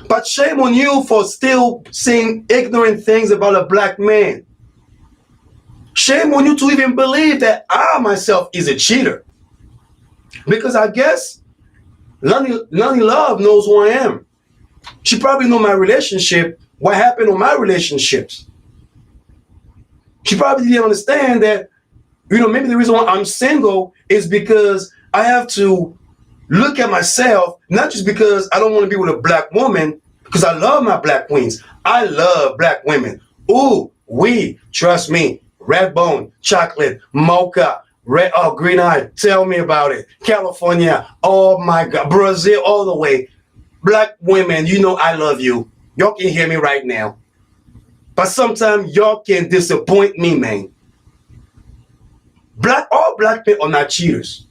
But shame on you for still saying ignorant things about a black man. Shame on you to even believe that I myself is a cheater. Because I guess Lonnie Love knows who I am. She probably know my relationship, what happened on my relationships. She probably didn't understand that, maybe the reason why I'm single is because I have to look at myself, not just because I don't want to be with a black woman, because I love my black queens. I love black women. Ooh, trust me, red bone, chocolate, mocha, green eye, tell me about it. California, oh my God, Brazil, all the way. Black women, I love you. Y'all can hear me right now. But sometimes y'all can disappoint me, man. All black people are not cheaters.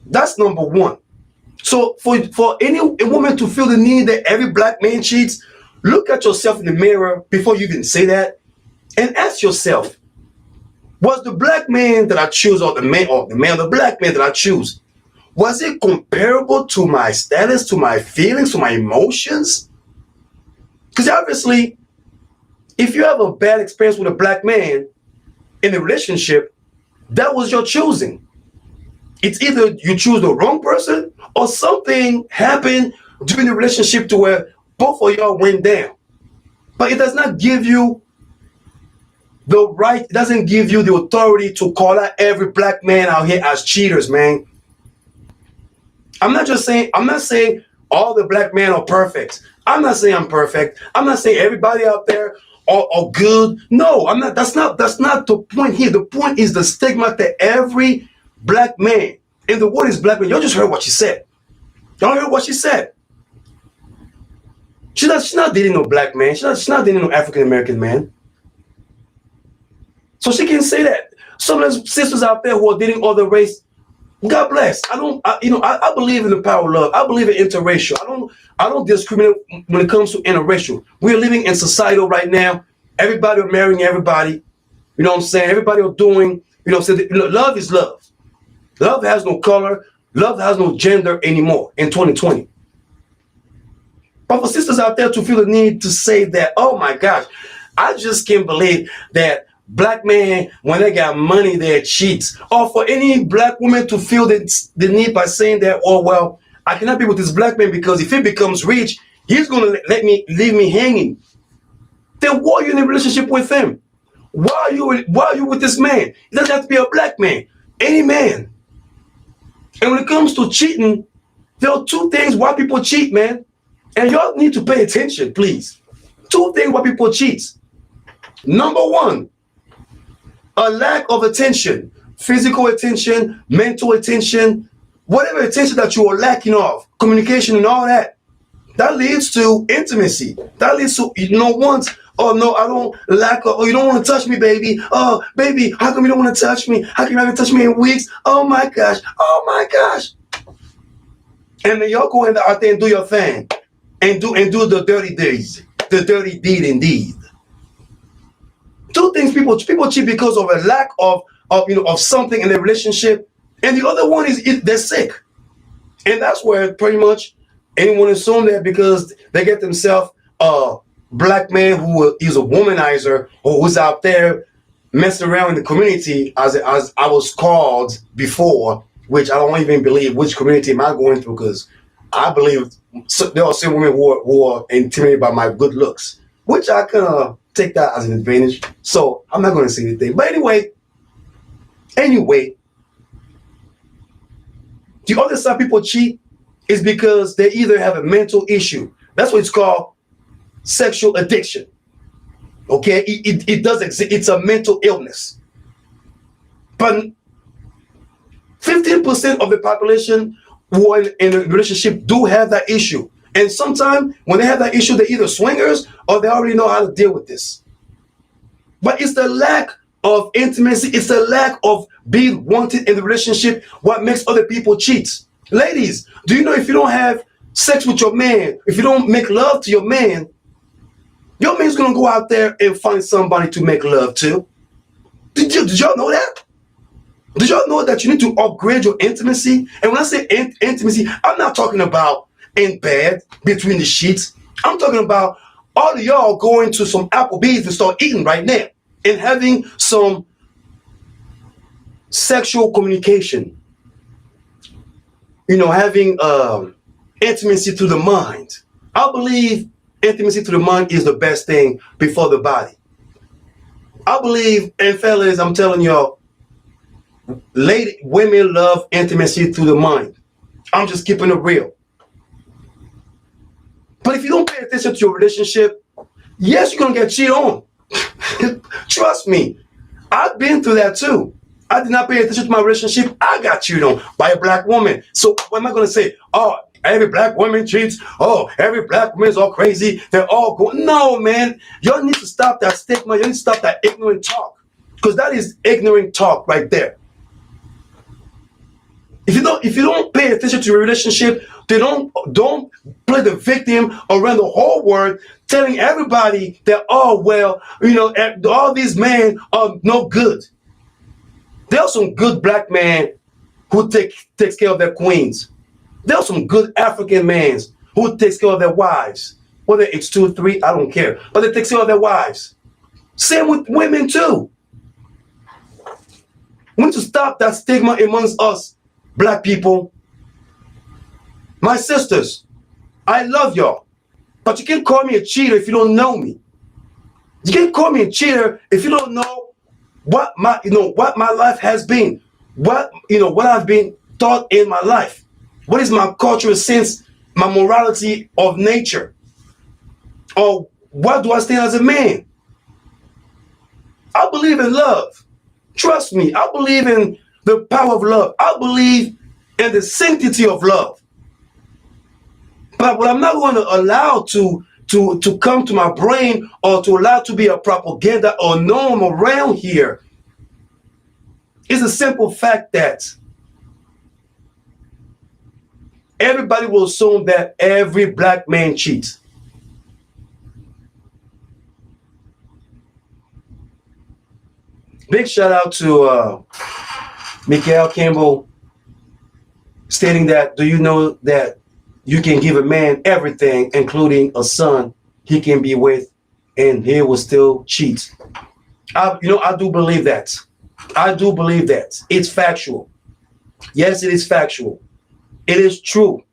That's number one. So for a woman to feel the need that every black man cheats, look at yourself in the mirror before you even say that and ask yourself, was the black man that I choose or the black man that I choose, Was it comparable to my status, to my feelings, to my emotions? Because obviously, if you have a bad experience with a black man in a relationship, that was your choosing. It's either you choose the wrong person or something happened during the relationship to where both of y'all went down. But it does not give you the right, it doesn't give you the authority to call out every black man out here as cheaters, man. I'm not saying all the black men are perfect. I'm not saying I'm perfect. I'm not saying everybody out there are good. No, I'm not. That's not the point here. The point is the stigma that every black man, and the word is black man. Y'all just heard what she said. Y'all heard what she said. She's not dating no black man. She's not dating no African American man. So she can say that. Some of those sisters out there who are dating other race, God bless. I believe in the power of love. I believe in interracial. I don't discriminate when it comes to interracial. We're living in societal right now. Everybody are marrying everybody. You know what I'm saying? Everybody are doing, love is love. Love has no color. Love has no gender anymore in 2020. But for sisters out there to feel the need to say that, oh my gosh, I just can't believe that black man, when they got money, they're cheats. Or for any black woman to feel the need by saying that, oh, well, I cannot be with this black man because if he becomes rich, he's going to leave me hanging. Then why are you in a relationship with him? Why are you with this man? It doesn't have to be a black man. Any man. And when it comes to cheating, there are two things why people cheat, man. And y'all need to pay attention, please. Two things why people cheat. Number one, a lack of attention, physical attention, mental attention, whatever attention that you are lacking of, communication and all that, that leads to intimacy. That leads to, once, oh no, I don't like, oh, you don't want to touch me, baby. Oh, baby, how come you don't want to touch me? How come you haven't touched me in weeks? Oh my gosh. And then y'all go out there and do your thing and do the dirty deeds, the dirty deed indeed. Two things people cheat because of a lack of something in their relationship, and the other one is they're sick, and that's where pretty much anyone assume that because they get themselves a black man who is a womanizer or who's out there messing around in the community, as I was called before, which I don't even believe which community am I going through, because I believe there are some women who are intimidated by my good looks, which I kind of take that as an advantage. So I'm not going to say anything. But anyway, the other side people cheat is because they either have a mental issue. That's what it's called, sexual addiction. Okay, it does exist. It's a mental illness. But 15% of the population who are in a relationship do have that issue. And sometimes when they have that issue, they're either swingers or they already know how to deal with this. But it's the lack of intimacy, it's the lack of being wanted in the relationship what makes other people cheat. Ladies, do you know if you don't have sex with your man, if you don't make love to your man's going to go out there and find somebody to make love to? Did y'all know that? Did y'all know that you need to upgrade your intimacy? And when I say intimacy, I'm not talking about in bed, between the sheets. I'm talking about all of y'all going to some Applebee's and start eating right now and having some sexual communication. Having intimacy through the mind. I believe intimacy through the mind is the best thing before the body. I believe, and fellas, I'm telling y'all, women love intimacy through the mind. I'm just keeping it real. But if you don't pay attention to your relationship, yes, you're going to get cheated on. Trust me. I've been through that too. I did not pay attention to my relationship. I got cheated on by a black woman. So what am I going to say? Oh, every black woman cheats. Oh, every black woman is all crazy. They're all going. No, man. Y'all need to stop that stigma. You need to stop that ignorant talk. Because that is ignorant talk right there. If you don't pay attention to your relationship, they don't play the victim around the whole world, telling everybody that, oh well, all these men are no good. There are some good black men who takes care of their queens. There are some good African men who takes care of their wives. Whether it's 2, 3, I don't care. But they take care of their wives. Same with women too. We need to stop that stigma amongst us, black people. My sisters, I love y'all. But you can't call me a cheater if you don't know me. You can't call me a cheater if you don't know what my life has been. What I've been taught in my life. What is my cultural sense, my morality of nature? Or what do I stand as a man? I believe in love. Trust me, I believe in the power of love. I believe in the sanctity of love. But what I'm not going to allow to come to my brain or to allow to be a propaganda or norm around here is the simple fact that everybody will assume that every black man cheats. Big shout out to Mikael Campbell stating that, do you know that you can give a man everything, including a son he can be with, and he will still cheat? I do believe that. I do believe that. It's factual. Yes, it is factual. It is true.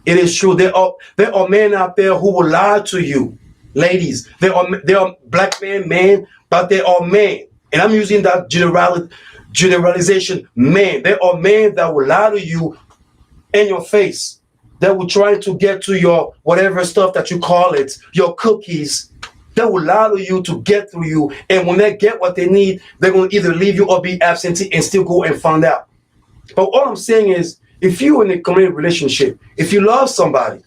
It is true. There are men out there who will lie to you. Ladies, there are black men, but they are men. And I'm using that generalization, men. There are men that will lie to you in your face, that will try to get to your whatever stuff that you call it, your cookies, that will lie to you to get through you. And when they get what they need, they're going to either leave you or be absentee and still go and find out. But all I'm saying is, if you're in a committed relationship, if you love somebody,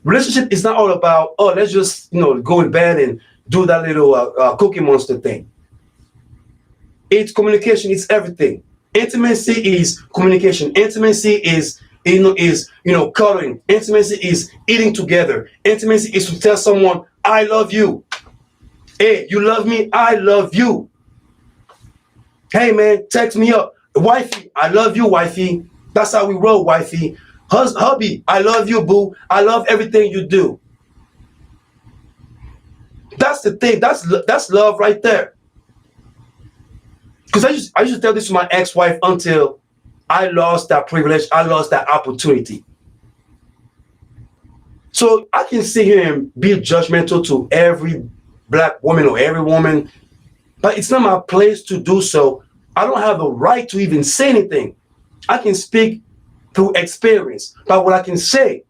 relationship is not all about, oh, let's just go in bed and do that little Cookie Monster thing. It's communication. It's everything. Intimacy is communication. Intimacy is cuddling. Intimacy is eating together. Intimacy is to tell someone, I love you. Hey, you love me? I love you. Hey man, text me up. Wifey, I love you, wifey. That's how we roll, wifey. Hubby, I love you, boo. I love everything you do. That's the thing. That's love right there. Because I used to tell this to my ex-wife until I lost that privilege. I lost that opportunity. So I can sit here and be judgmental to every black woman or every woman, but it's not my place to do so. I don't have the right to even say anything. I can speak through experience. But what I can say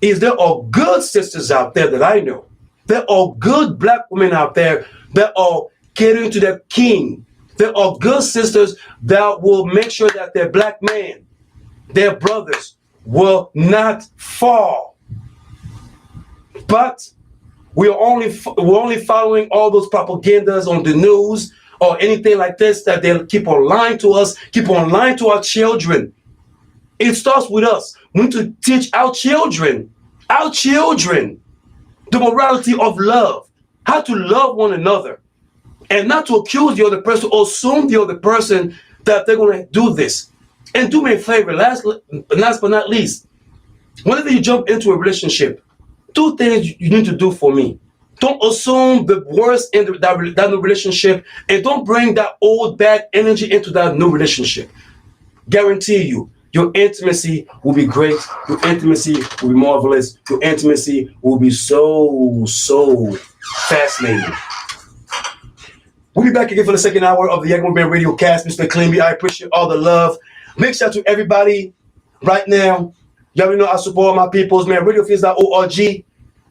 is there are good sisters out there that I know. There are good black women out there that are catering to their king. There are good sisters that will make sure that their black men, their brothers, will not fall. But we're only following all those propagandas on the news or anything like this that they keep on lying to us, keep on lying to our children. It starts with us. We need to teach our children, the morality of love, how to love one another, and not to accuse the other person or assume the other person that they're going to do this. And do me a favor, last but not least, whenever you jump into a relationship, 2 things you need to do for me. Don't assume the worst in that new relationship, and don't bring that old bad energy into that new relationship. Guarantee you, your intimacy will be great. Your intimacy will be marvelous. Your intimacy will be so fascinating. We'll be back again for the second hour of the Yaggah RadioCast. Mr. Cleanby, I appreciate all the love. Big shout out to everybody right now. Y'all already know I support my peoples, man. RadioFeeds.org.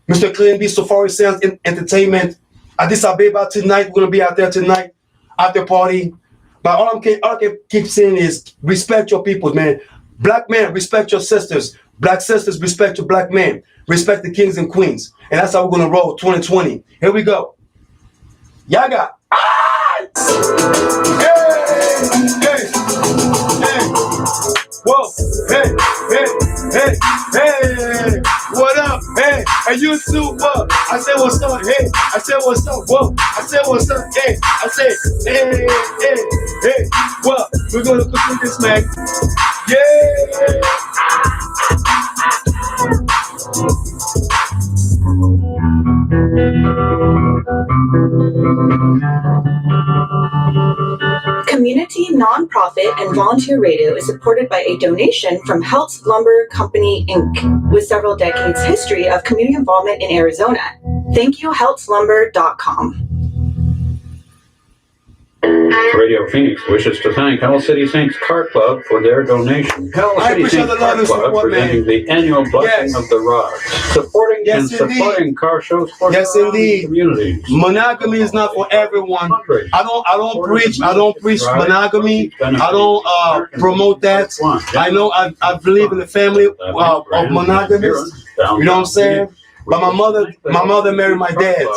Mr. Cleanby, SafariSoundzEnt Entertainment. Addis Ababa tonight. We're going to be out there tonight. After party. But all I can keep saying is respect your peoples, man. Black men, respect your sisters. Black sisters, respect your black men. Respect the kings and queens. And that's how we're going to roll 2020. Here we go. Yaggah. Hey! Whoa, hey, hey, hey, hey. What up? Hey, and you too, what? I said what's up, hey. I said what's up, whoa. I said what's up, hey. I said, hey, hey, hey. Well, we're gonna complete this, man. Yeah. Community, nonprofit, and volunteer radio is supported by a donation from Heltz Lumber Company, Inc., with several decades history of community involvement in Arizona. Thank you, heltzlumber.com. Radio Phoenix wishes to thank Hell City Saints Car Club for their donation. Hell City Saints Car Club presenting the annual Blessing of the Rods, supporting and supporting car shows for the community. Monogamy is not for everyone. I don't preach monogamy. I don't promote that. I know I believe in the family of monogamous. You know what I'm saying? But my mother married my dad.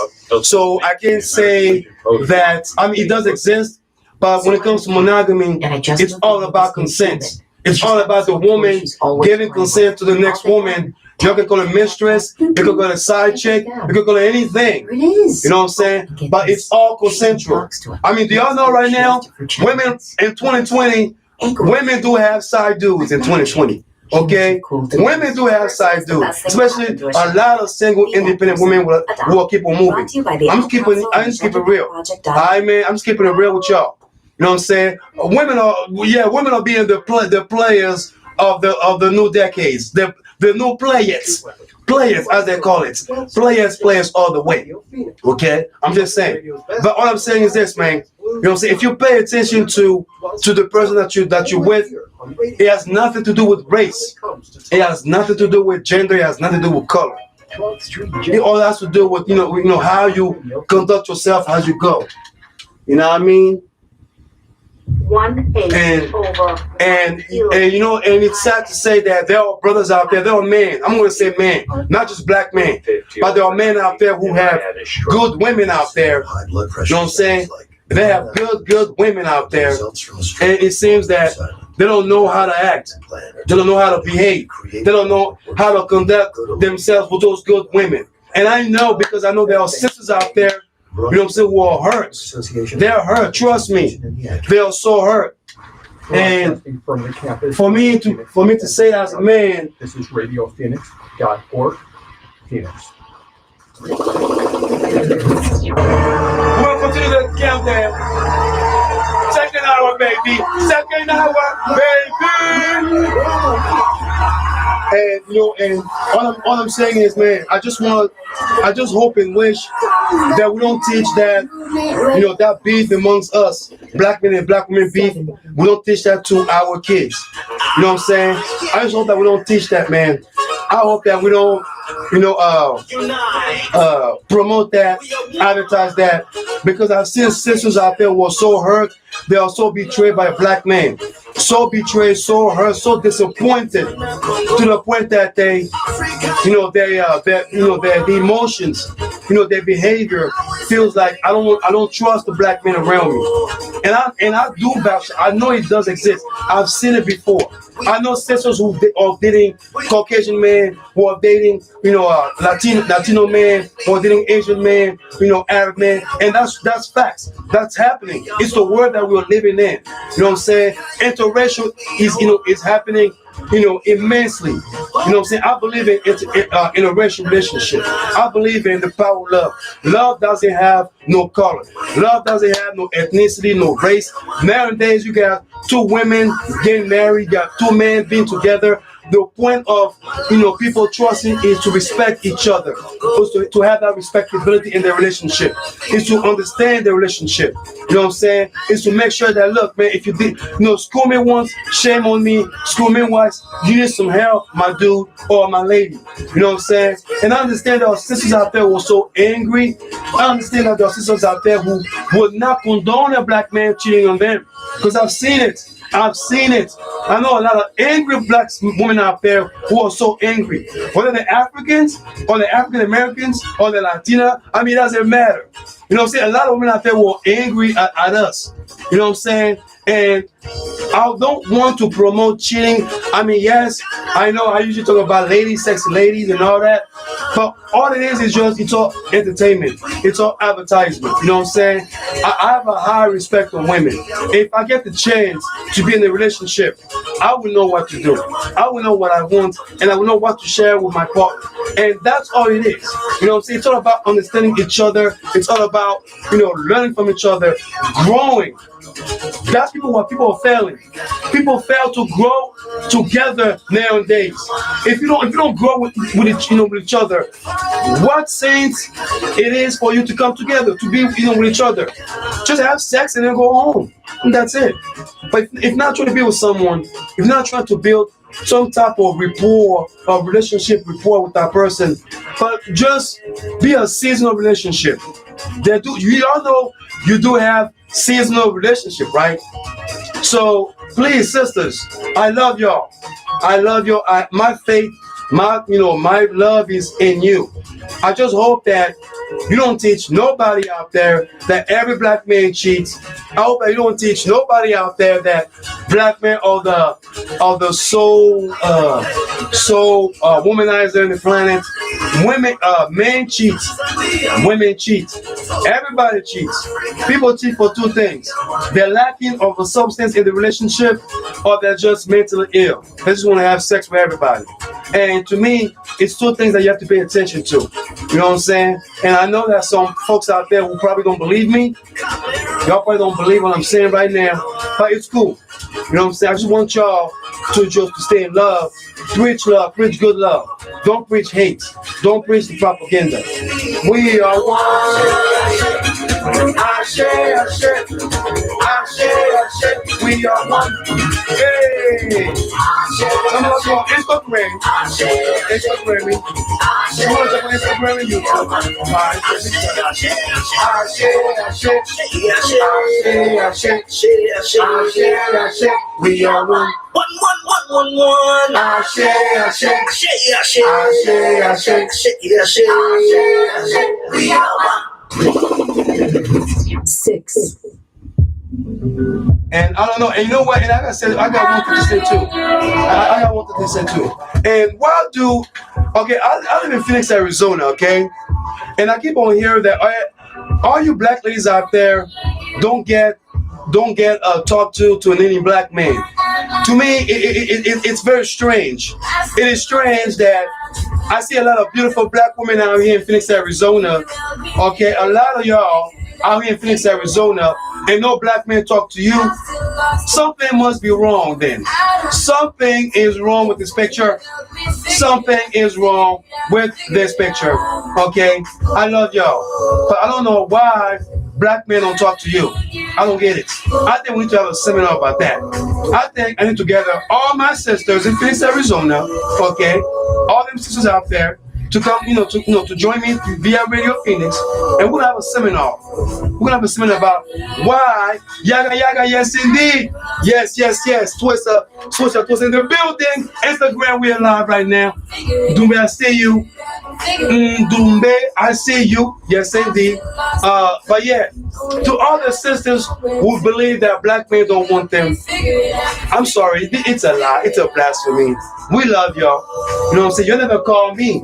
So I can't say that, I mean, it does exist, but when it comes to monogamy, it's all about consent. It's all about the woman giving consent to the next woman. You can call her mistress, you can call her side chick, you can call her anything. You know what I'm saying? But it's all consensual. I mean, do y'all know right now, women in 2020, women do have side dudes in 2020. Okay, women do have side dudes, especially a lot of single, independent women who will keep on moving. I'm just keeping it real. I'm just keeping it real with y'all. You know what I'm saying? Women are being the players of the new decades, the new players as they call it, players all the way. Okay, I'm just saying. But all I'm saying is this, man. You know what I'm saying? If you pay attention to the person that you're with, it has nothing to do with race. It has nothing to do with gender. It has nothing to do with color. It all has to do with you know how you conduct yourself as you go. You know what I mean? And it's sad to say that there are brothers out there, there are men, I'm going to say men, not just black men, but there are men out there who have good women out there. You know what I'm saying? They have good women out there, and it seems that they don't know how to act. They don't know how to behave. They don't know how to conduct themselves with those good women. And I know, because I know there are sisters out there, you know what I'm saying, who are hurt. They're hurt, trust me. They are so hurt. And for me to say as a man, this is RadioPhoenix.org, Phoenix. Welcome to the countdown. Second hour, baby. Second hour, baby. And all I'm saying is, man, I just hope and wish that we don't teach that, that beef amongst us, black men and black women beef. We don't teach that to our kids. You know what I'm saying? I just hope that we don't teach that, man. I hope that we don't, promote that, advertise that, because I've seen sisters out there who are so hurt, they are so betrayed by a black man, so betrayed, so hurt, so disappointed, to the point that they, their emotions, their behavior feels like I don't trust the black men around me, and I do vouch. I know it does exist. I've seen it before. I know sisters who are dating Caucasian men, who are dating, Latino men, who are dating Asian men, Arab men, and that's facts. That's happening. It's the world that we're living in. You know what I'm saying? Interracial is happening, immensely. You know what I'm saying? I believe in a racial relationship. I believe in the power of love. Love doesn't have no color. Love doesn't have no ethnicity, no race. Nowadays, you got two women getting married, you got two men being together. The point of people trusting is to respect each other, to have that respectability in their relationship, is to understand the relationship. You know what I'm saying? Is to make sure that, look, man, if you did, school me once, shame on me. School me once, you need some help, my dude or my lady. You know what I'm saying? And I understand there are sisters out there who are so angry. I understand that there are sisters out there who would not condone a black man cheating on them, because I've seen it. I know a lot of angry black women out there who are so angry. Whether they're Africans or the African Americans or the Latina, I mean, it doesn't matter. You know what I'm saying? A lot of women out there who are angry at us. You know what I'm saying? And I don't want to promote cheating. I mean, yes, I know I usually talk about ladies, sexy ladies and all that, but all it is just, it's all entertainment. It's all advertisement. You know what I'm saying? I have a high respect for women. If I get the chance to be in a relationship, I will know what to do. I will know what I want, and I will know what to share with my partner. And that's all it is. You know what I'm saying? It's all about understanding each other. It's all about, learning from each other, growing. That's people are failing. People fail to grow together nowadays. If you don't grow with each other, what sense it is for you to come together to be with each other? Just have sex and then go home. And that's it. But if you're not trying to be with someone, if you're not trying to build some type of rapport or relationship rapport with that person, but just be a seasonal relationship. You all know you do have seasonal relationship, right? So please, sisters, I love y'all. I love you. My faith, my love is in you. I just hope that you don't teach nobody out there that every black man cheats. I hope that you don't teach nobody out there that black men are the sole womanizer in the planet. Men cheat. Women cheat. Everybody cheats. People cheat for two things. They're lacking of a substance in the relationship, or they're just mentally ill. They just want to have sex with everybody. And to me, it's two things that you have to pay attention to. You know what I'm saying? And I know that some folks out there who probably don't believe me. Y'all probably don't believe what I'm saying right now, but it's cool. You know what I'm saying? I just want y'all to stay in love, preach good love. Don't preach hate. Don't preach the propaganda. We are one. I share. We are one. Hey. Come on, Instagram me. You want to check on Instagram and YouTube? I share. We are one. One. I share. We are one. 6. And I don't know, and you know what? And like I said, I got one thing to say too. I got one thing to say too. And I live in Phoenix, Arizona, okay? And I keep on hearing that all you black ladies out there don't get talked to any black man. To me, it's very strange. It is strange that I see a lot of beautiful black women out here in Phoenix, Arizona. Okay, a lot of y'all out here in Phoenix, Arizona, and no black man talk to you. Something must be wrong then. Something is wrong with this picture. Something is wrong with this picture. Okay, I love y'all, but I don't know why black men don't talk to you. I don't get it. I think we need to have a seminar about that. I think I need to gather all my sisters in Phoenix, Arizona, okay, all them sisters out there, to come, to join me via Radio Phoenix, and we'll have a seminar. We're gonna have a seminar about why Yaggah, yes indeed, yes. Twister in the building. Instagram, we are live right now. Dumbe, I see you. Dumbe, I see you. Yes indeed. But yeah, to all the sisters who believe that black men don't want them, I'm sorry, it's a lie. It's a blasphemy. We love y'all. You know what I'm saying? You'll never call me.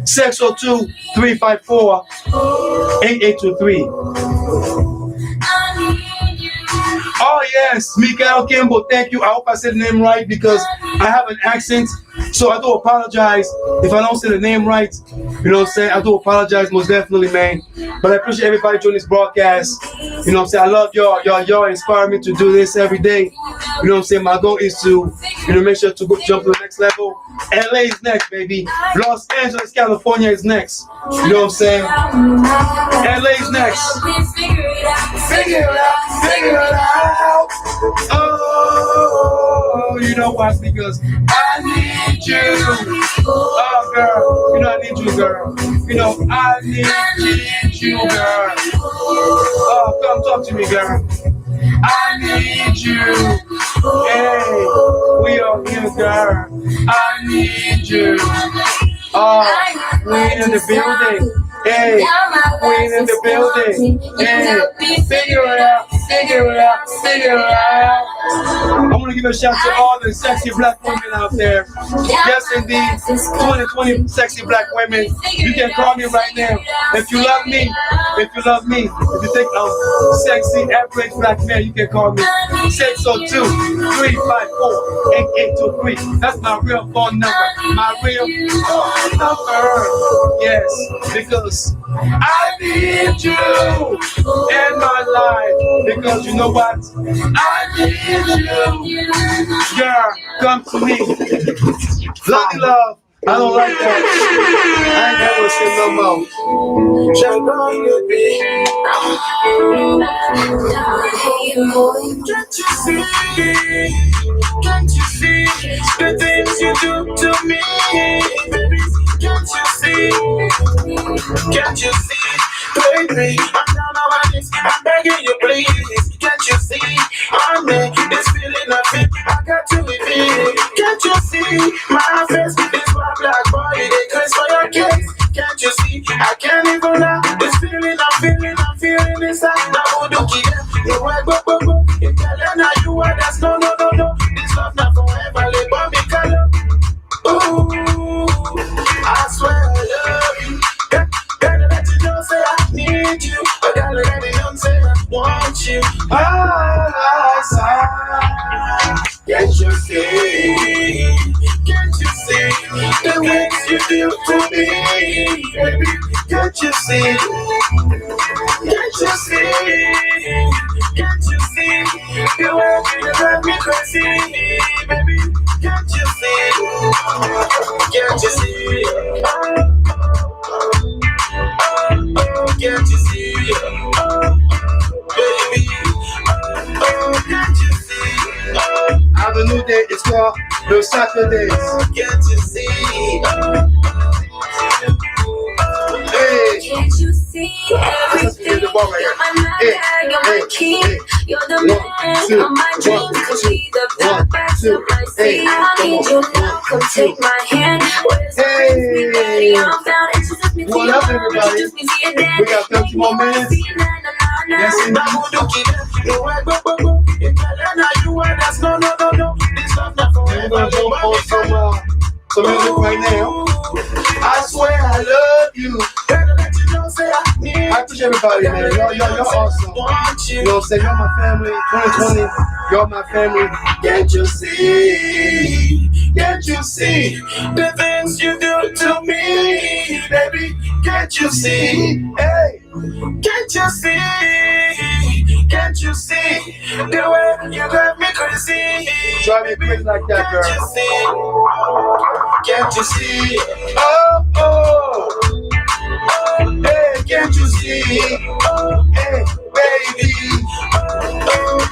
602-354-8823. Oh yes, Mikael Kimball, thank you. I hope I said the name right because I have an accent, so I do apologize if I don't say the name right. You know what I'm saying? I do apologize most definitely, man. But I appreciate everybody joining this broadcast. You know what I'm saying? I love y'all. Y'all inspire me to do this every day. You know what I'm saying? My goal is to, make sure to jump to the next level. LA is next, baby. Los Angeles, California is next. You know what I'm saying? LA is next. Figure it out. Oh, you know why? Because I need you. Oh, girl. I need you, girl. I need you, girl. Oh, come talk to me, girl. I need you. Hey, we are here, girl. I need you. Queen in the building. Hey, Queen in the building. Hey, figure it out, figure it out, figure it out. I want to give a shout to all the sexy black women out there. Yes, indeed, 2020 sexy black women. You can call me right now. If you love me, if you love me, if you think I'm sexy, average black man, you can call me 602-354-8823. That's my real phone number. My real phone number. Yes, because I need you in my life. Because you know what? I need you. Girl, come to me. Love you, love. I don't like that. I ain't never seen no more. Can't you see the things you do to me? Baby, can't you see? Can't you see? Baby, I'm down on my knees, I'm begging you please. Can't you see? I'm in this feeling of it, I got to live it. Can't you see? My face is my black body, they curse for your kiss. Can't you see? I can't even lie. This feeling I'm feeling inside. Now who do care? You are go. You tell her now you are that's no. This love not forever, let me color. Ooh, I swear I love you. Gotta let you know, say I need you. I gotta let you know, say I want you. Can't you see? Can't you see the things you do to me, baby? Can't you see? Can't you see? Can't you see the way you drive me crazy, baby? Can't you see? Can't you see? Can't you see? Baby, can't you see? I have a new day, it's called the Saturdays. Can't you see? Hey. Can't you see everything? You're my nightmare, you're my king. You're the man of my dreams. Could be the backbacks of my sea. I need you now, come take my hand. Where's the ready? I'm found. Introduce me to What up, everybody? We got 30 more minutes. Yes, indeed. We're gonna jump on some music right now. I swear I love you. I appreciate everybody, man. Y'all awesome. You know what I'm saying? Y'all my family. 2020, y'all my family. Can't you see? Can't you see the things you do to me, baby? Can't you see? Hey, can't you see? Can't you see the way you drive me crazy? Drive me crazy like that, girl. Can't you see? Oh. Hey, can't you see? Hey, baby.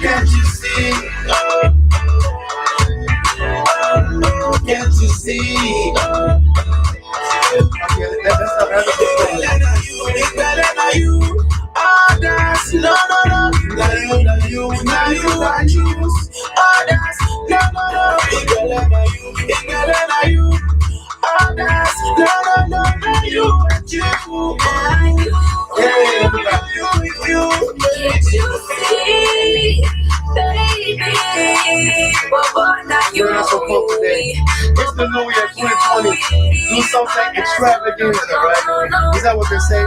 Can't you see? Can't you see? Okay, let's stop having this thing. You. Others, no. Now you. Others, no. You. Others, no. You and you. You. Can't you see, baby? You're not so close today. It's the new year 2020. Do something extravagant, right? Is that what they say?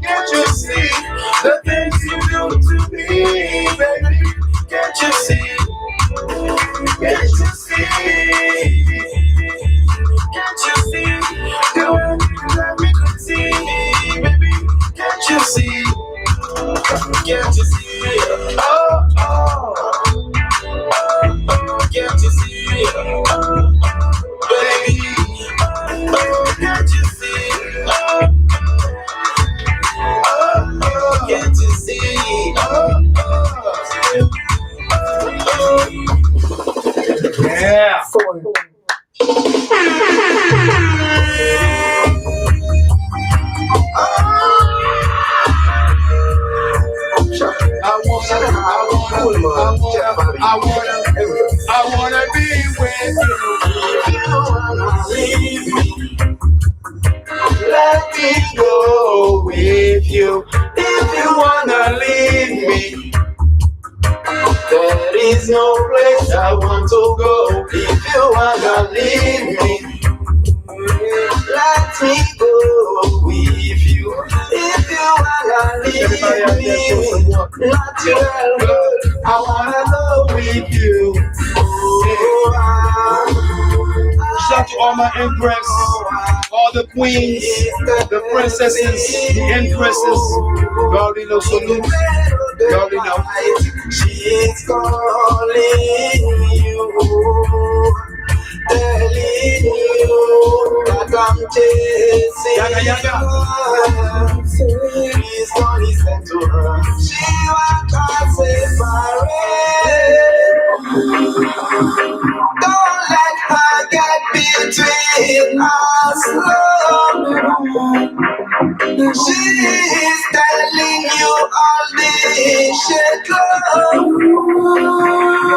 Can't you see the things you do to me, baby? Can't you see? Can't you see? Can't you see the way you drive me crazy, baby? Can't you see? Can't you see? Oh. Can't you see? Baby. Can't you see? Can't you see? Yeah. I wanna be with you. If you wanna leave me, let me go with you. If you wanna leave me, there is no place I want to go. If you wanna leave me, let me go with you. If you wanna leave me, natural good, I wanna go with you. Shout to all my empress, all the queens, the princesses, the empresses. You already know, salute. You already know. She is calling you, telling you that I'm chasing. Yaggah, Yaggah. Please don't listen to her. She wants us separate. Don't let her get between us, love. She is telling you all this shit, love.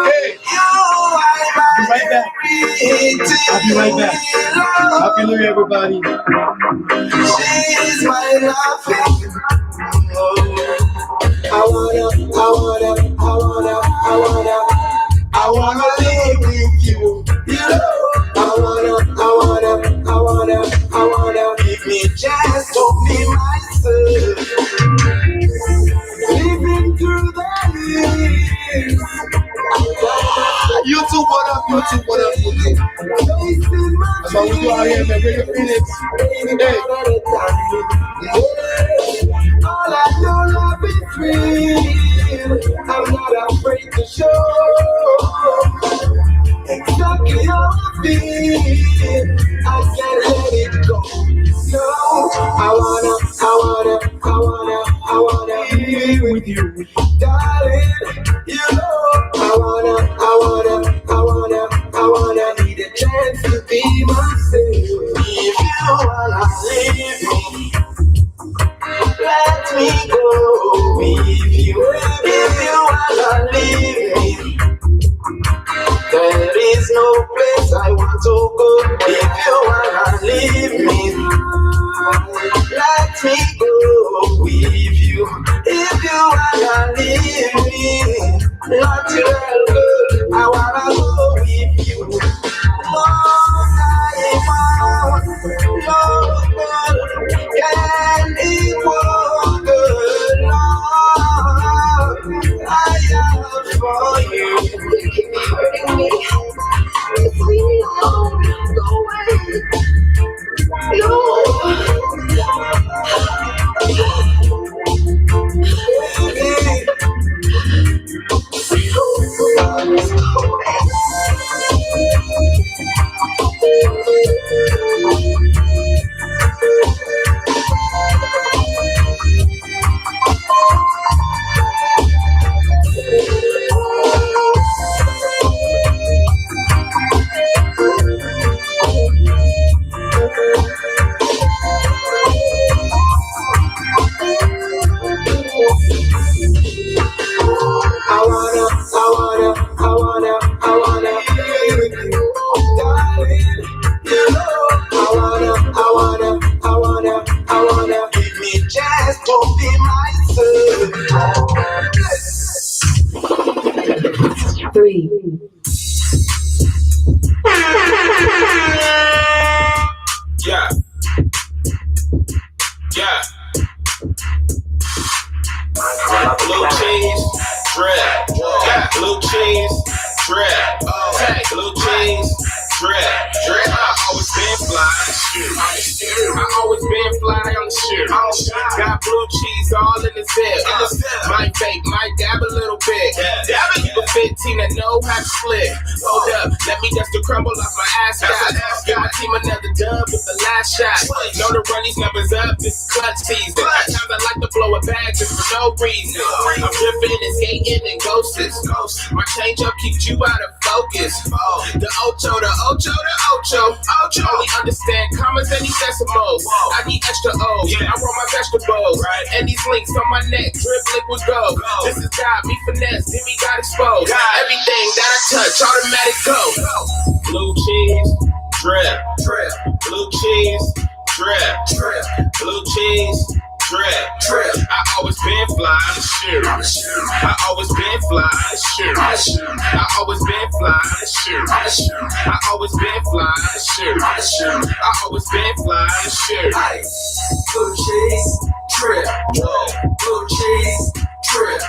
Hey, you are my right back. I'll be right back. Happy New Year, everybody. She's my nothing. I wanna live with you. You know, I wanna give me a chance to be myself. Living through the years. YouTube, what up, YouTube, what up, YouTube? That's what we do out here, man. Radio Phoenix. Hey. All I know, love is real. I'm not afraid to show exactly how I feel. I can't let it go. No, I wanna be with you, darling. You know, I wanna need a chance to be myself. If you wanna leave me, let me go with you. If you wanna leave me, there is no place I want to go. If you wanna leave me, let me go with you. If you wanna leave me, natural good, I wanna go with you. Long time on, long good, can equal good love I have for you. You keep hurting me, just leave me alone, go away. No. I wanna give me a chance to be myself. 3. Yeah. Blue cheese, drip. Yeah. Blue cheese, drip. Blue cheese, drip. I always been fly on the shoe. I always been fly on the shoe. Got blue cheese all in the zip. Might fake, might dab a little bit. You can fit team that know how to slip. Hold up, let me dust the crumble off my ass shot. Give my team another dub with the last shot. Know to run these numbers up, this is clutch season. At times I like to blow a bag just for no reason. I'm dripping and skating and ghosting. My change up keeps you out of focus. The ocho. Only understand commas and these decimals. I need extra O's. I roll my vegetables. And these links on my neck drip liquid gold. This is God, me finesse, then we got exposed. Everything that I touch, automatic go. Blue cheese, drip. Blue cheese, drip. Blue cheese, drip. I always been fly on the shoe. I always been fly on the shoe. I always been fly on the shoe. I always been fly on the shoe. I always been fly on the shoe. Blue cheese, drip. Blue cheese, drip.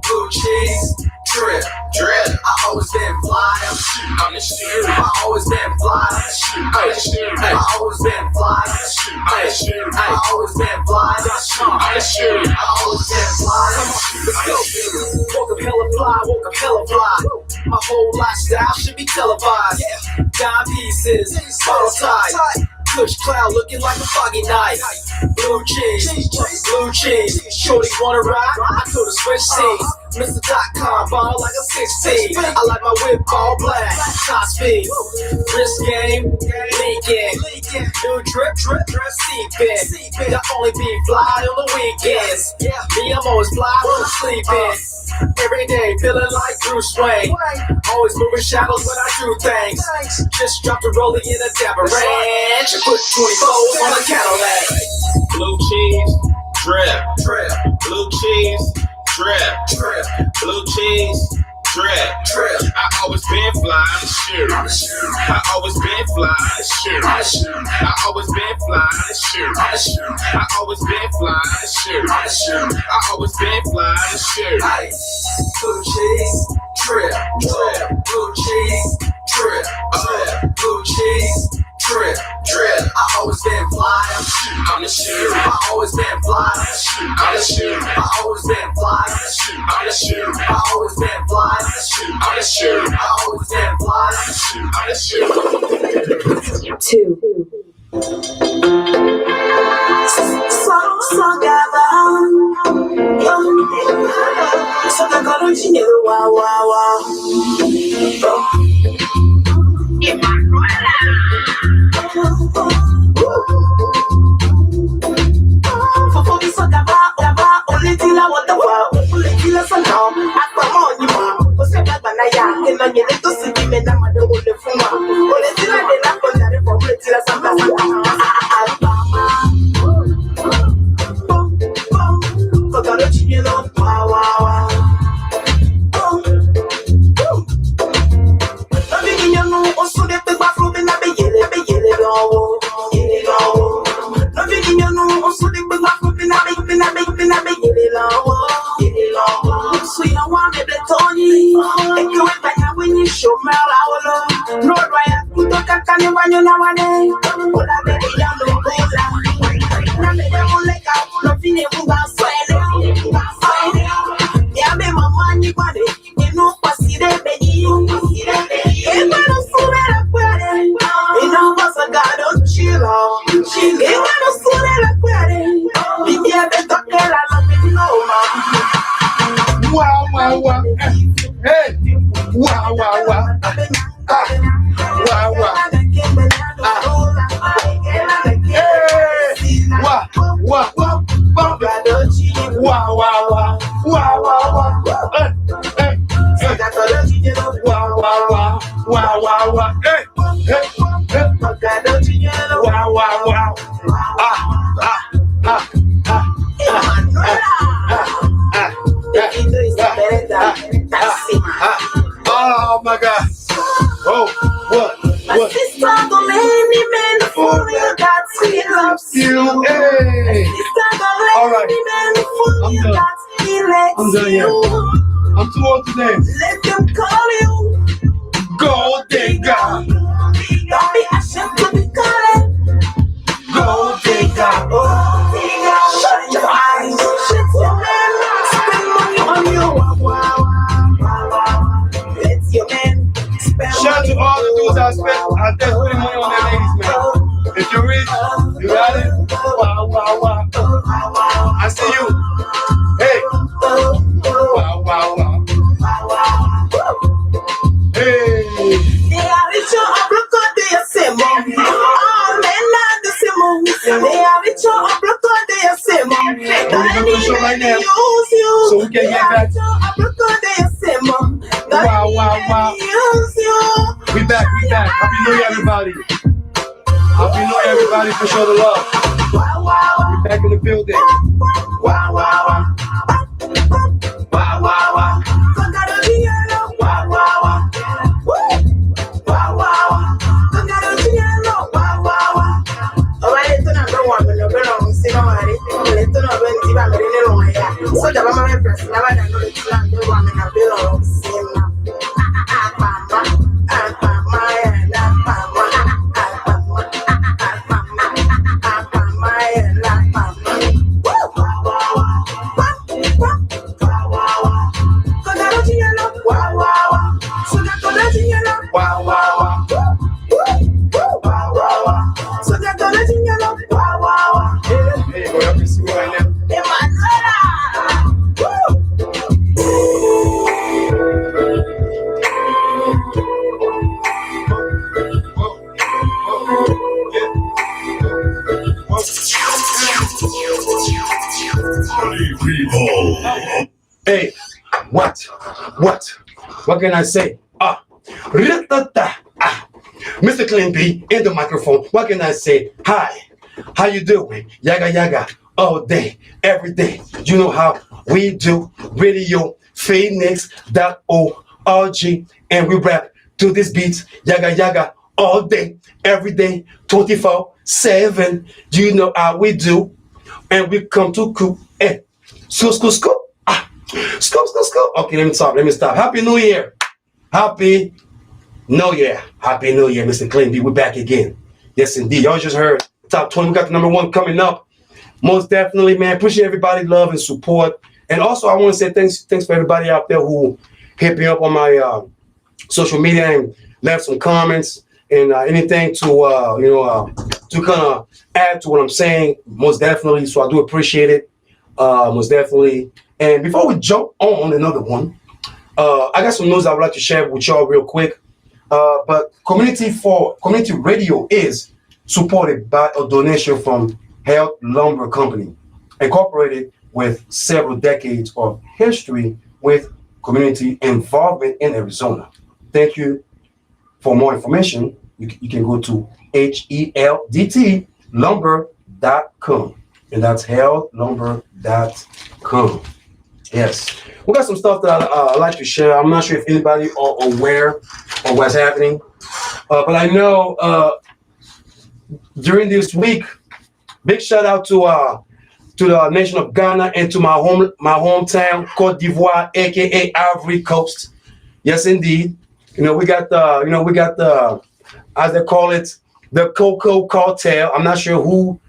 Blue cheese, drip. I always been fly on the shoe. I always been fly on the shoe. I always been fly on the shoe. I always been fly on the shoe. I always been fly on the shoe. Let's go. Woke up hella fly. My whole lifestyle should be televised. Dime pieces, bottle tight. Kush cloud looking like a foggy night. Blue cheese. Shorty wanna ride? I could have switched seats. Mr.com, ball like a 16. I like my whip all black, top speed. Wrist game, leaking. New drip, seeping. I only be fly on the weekends. Me, I'm always fly when I'm sleeping. Every day, feeling like Bruce Wayne. Always moving shadows when I do things. Just dropped a rollie in a Dabber Ranch. Put 24s on a Cadillac. Blue cheese, drip. Blue cheese, drip. Blue cheese, drip. I always been fly on the shoe. I always been fly on the shoe. I always been fly on the shoe. I always been fly on the shoe. I always been fly on the shoe. Blue cheese, drip. Blue cheese, drip. Blue cheese, drip. I always been fly on the shoe. I always been fly on the shoe. I always been fly on the shoe. I always been fly on the shoe. I always been fly on the shoe. Two. Oh my God. Oh, what? You, hey. All right. I'm done yet. I'm too old today. Let them call you Gold digger. Don't be ashamed to be calling Gold digger. Shut your eyes. Shut your man. Spend money on you. all the dudes out there spending money on their ladies, man. If you're rich, you got it. Wow, wow, wow. I see you. Hey. Wow, wow, wow. Hey. Right now, so we can get back. Wow, wow, wow. We back. Happy New Year, everybody. Happy New Year, everybody, for show the love. We back in the building. Wow, wow, wow. Wow, wow, wow. Wow, wow, wow. Wow, wow, wow. Wow, wow, wow. So they're gonna sing your love. Wow, wow, wow. Hey, go up and see me right now. Hey, what can I say? Mr. Clean B in the microphone. What can I say? Hi, how you doing? Yaggah, all day, every day. You know how we do. Radio Phoenix.org, and we rap to this beat. Yaggah, all day, every day, 24/7. You know how we do, and we come to cook. Hey, scoop. Scoop. Okay, let me stop. Happy New Year. Happy New Year, Mr. Clean B. We're back again. Yes, indeed. Y'all just heard top 20. We got the number 1 coming up. Most definitely, man. Appreciate everybody's love and support. And also, I want to say thanks for everybody out there who hit me up on my social media and left some comments and anything to kind of add to what I'm saying. Most definitely. So I do appreciate it. Most definitely. And before we jump on another one, I got some news I would like to share with y'all real quick. But community radio is supported by a donation from Health Lumber Company, incorporated with several decades of history with community involvement in Arizona. Thank you. For more information, you can go to heldtlumber.com, and that's heldtlumber.com. Yes, we got some stuff that I like to share. I'm not sure if anybody are aware of what's happening, but I know during this week, big shout out to the nation of Ghana and to my hometown, Côte d'Ivoire, aka Ivory Coast. Yes, indeed. We got the as they call it, the cocoa cartel. I'm not sure who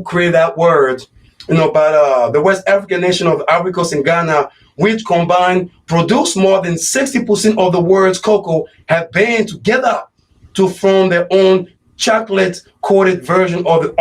created that word. But the West African nation of Ivory Coast and Ghana, which combined produce more than 60% of the world's cocoa, have band together to form their own chocolate-coated version of the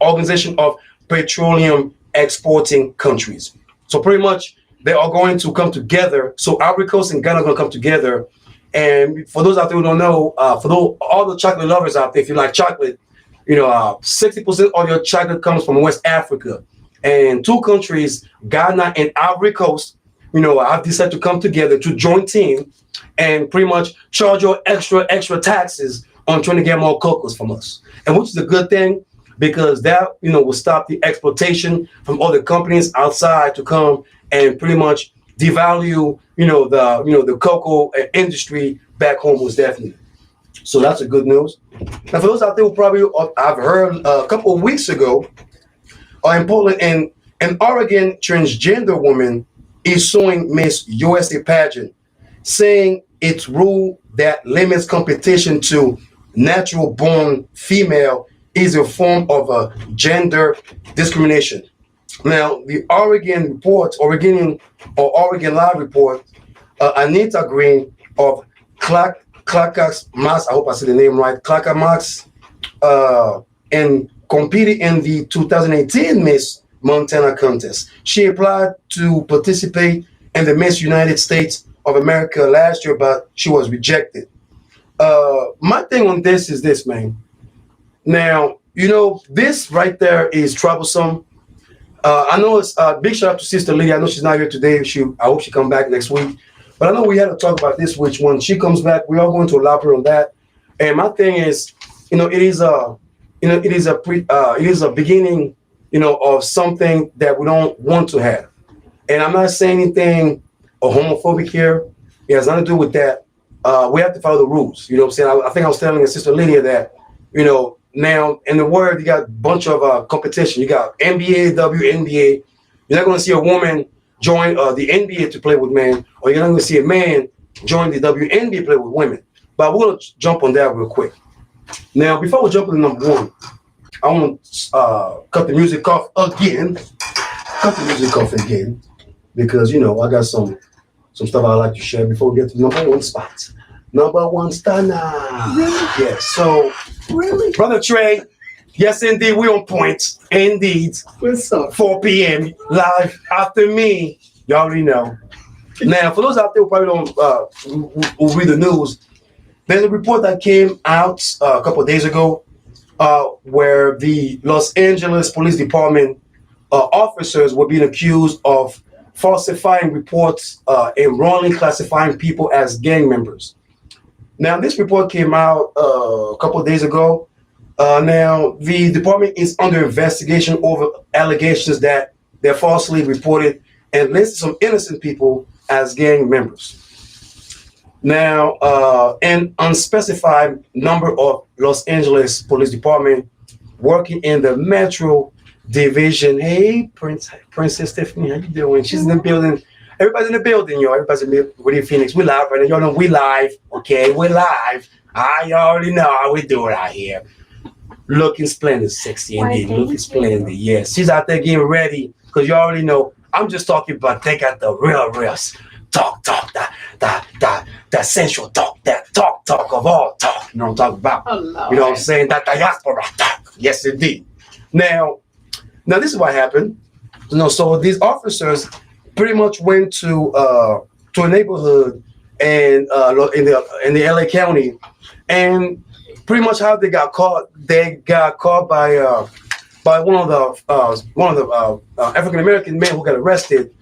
Organization of Petroleum Exporting Countries. So pretty much they are going to come together. So Ivory Coast and Ghana are going to come together. And for those out there who don't know, all the chocolate lovers out there, if you like chocolate, 60% of your chocolate comes from West Africa. And two countries, Ghana and Ivory Coast, have decided to come together to join team and pretty much charge your extra taxes on trying to get more cocos from us. And which is a good thing, because that, will stop the exploitation from other companies outside to come and pretty much devalue, the cocoa industry back home, was definitely. So that's a good news. Now, for those out there who probably I've heard a couple of weeks ago, in Portland, an Oregon transgender woman is suing Miss USA pageant, saying its rule that limits competition to natural-born female is a form of a gender discrimination. Now, the Oregon Live report, Anita Green of Clacka's Max, I hope I said the name right, Clacka Max, and competed in the 2018 Miss Montana contest. She applied to participate in the Miss United States of America last year, but she was rejected. My thing on this is this, man. Now, this right there is troublesome. I know it's big shout out to Sister Lydia. I know she's not here today. I hope she come back next week. But I know we had to talk about this, which when she comes back, we are going to elaborate on that. And my thing is, it is a beginning, of something that we don't want to have. And I'm not saying anything homophobic here. It has nothing to do with that. We have to follow the rules. You know what I'm saying? I think I was telling Sister Lydia that, now in the world, you got a bunch of competition. You got NBA, WNBA. You're not going to see a woman join the NBA to play with men, or you're not going to see a man join the WNBA play with women. But we're going to jump on that real quick. Now, before we jump into number one, I want to cut the music off again. Because, I got some stuff I like to share before we get to the number one spot. Number one star now. Really? Yes. So, Brother Trey, yes, indeed, we're on point. Indeed. What's up? 4 p.m. live after me. You already know. Now, for those out there who probably don't read the news, there's a report that came out a couple of days ago where the Los Angeles Police Department officers were being accused of falsifying reports and wrongly classifying people as gang members. Now, this report came out a couple of days ago. Now, the department is under investigation over allegations that they falsely reported and listed some innocent people as gang members. Now, an unspecified number of Los Angeles Police Department working in the Metro Division. Hey, Princess Stephanie, how you doing? She's in the building. Everybody's in the building, yo. Everybody's in the Radio Phoenix. We live right now. Y'all know we live. Okay, we're live. You already know how we do it out here. Looking splendid, sexy indeed. Looking splendid. Yes, she's out there getting ready because you already know. I'm just talking about they got the real talk, that sensual talk, that talk of all talk. You know what I'm talking about? You know what I'm saying? That diaspora talk. Yes, indeed. Now this is what happened. So these officers pretty much went to a neighborhood and in the LA County, and pretty much how they got caught. They got caught by one of the African American men who got arrested,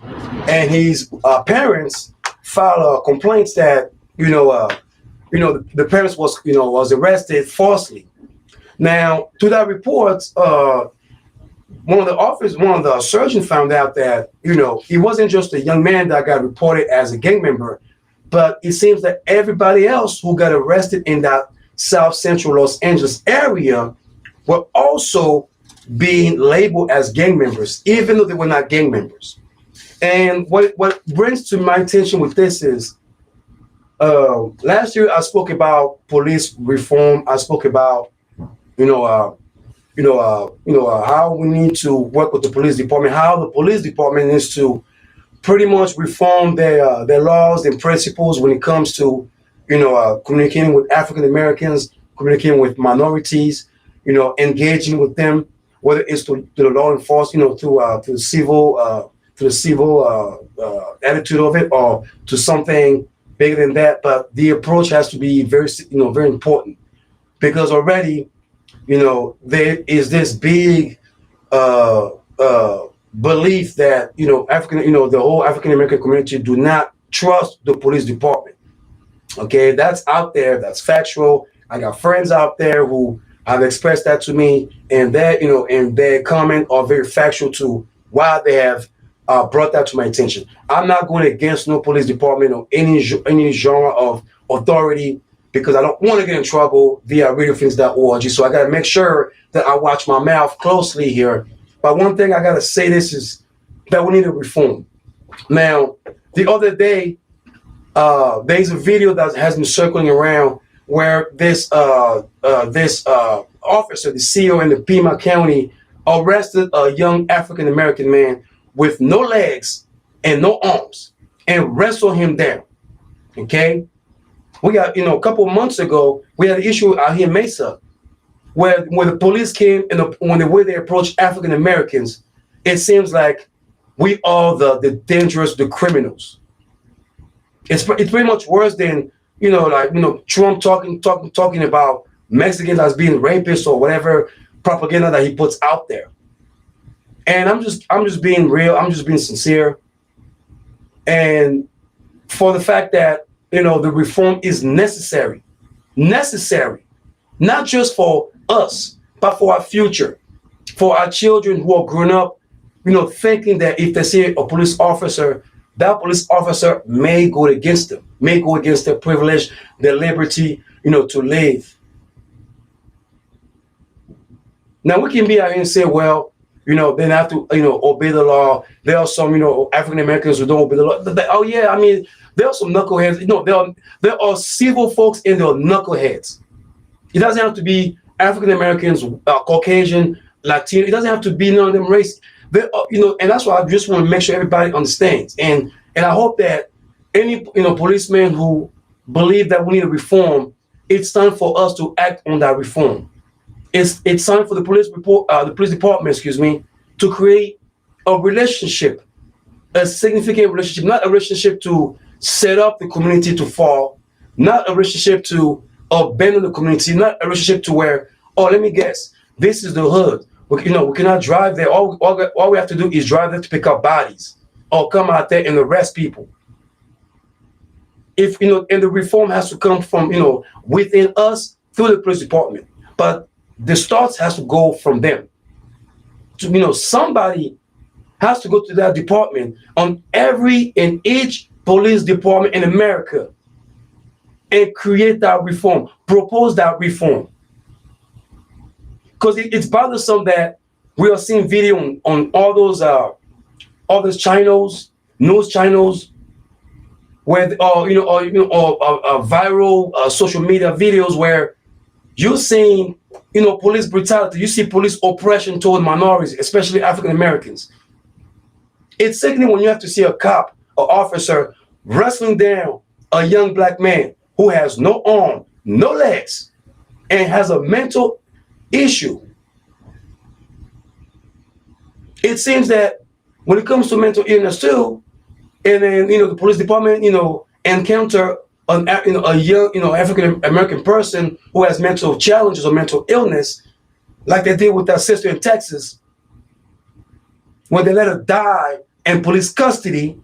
and his parents filed complaints that the parents was arrested falsely. Now, to that report, one of the surgeons found out that it wasn't just a young man that got reported as a gang member, but it seems that everybody else who got arrested in that South Central Los Angeles area were also being labeled as gang members, even though they were not gang members. And what brings to my attention with this is, last year I spoke about police reform. I spoke about, how we need to work with the police department, how the police department needs to pretty much reform their laws and principles when it comes to, communicating with African Americans, communicating with minorities, engaging with them, whether it's to the law enforcement, to the civil attitude of it, or to something bigger than that. But the approach has to be very important, because already, there is this big belief that the whole African American community do not trust the police department. Okay, that's out there. That's factual. I got friends out there who have expressed that to me, and their comment are very factual to why they have brought that to my attention. I'm not going against no police department or any genre of authority, because I don't want to get in trouble via RadioPhoenix.org. So I got to make sure that I watch my mouth closely here. But one thing I got to say this is that we need to reform. Now, the other day, there's a video that has been circling around where this officer, the CEO in the Pima County, arrested a young African American man with no legs and no arms and wrestled him down. Okay? We got, a couple of months ago, we had an issue out here in Mesa where when the police came and when the way they approach African Americans, it seems like we are the dangerous, the criminals. It's pretty much worse than Trump talking about Mexicans as being rapists or whatever propaganda that he puts out there. And I'm just being real. I'm just being sincere. And for the fact that the reform is necessary, not just for us, but for our future, for our children who are growing up, thinking that if they see a police officer, that police officer may go against them, may go against their privilege, their liberty, to live. Now we can be out here and say, well, they have to, obey the law. There are some, African Americans who don't obey the law. Oh yeah, I mean, there are some knuckleheads. There are civil folks and there are knuckleheads. It doesn't have to be African Americans, Caucasian, Latino. It doesn't have to be none of them race. And that's why I just want to make sure everybody understands. And I hope that any policeman who believe that we need a reform, it's time for us to act on that reform. It's time for the police department, to create a relationship, a significant relationship, not a relationship to set up the community to fall, not a relationship to abandon the community, not a relationship to where, let me guess, this is the hood. We cannot drive there. All we have to do is drive there to pick up bodies or come out there and arrest people. And the reform has to come from, within us through the police department. But the start has to go from them. Somebody has to go to that department on every and each police department in America and create that reform, propose that reform. Because it's bothersome that we are seeing video on all those channels, news channels, where viral social media videos where you're seeing police brutality. You see police oppression toward minorities, especially African Americans. It's sickening when you have to see a cop or officer wrestling down a young black man who has no arm, no legs, and has a mental issue. It seems that when it comes to mental illness too, and then the police department encounter a young African American person who has mental challenges or mental illness, like they did with that sister in Texas, when they let her die in police custody.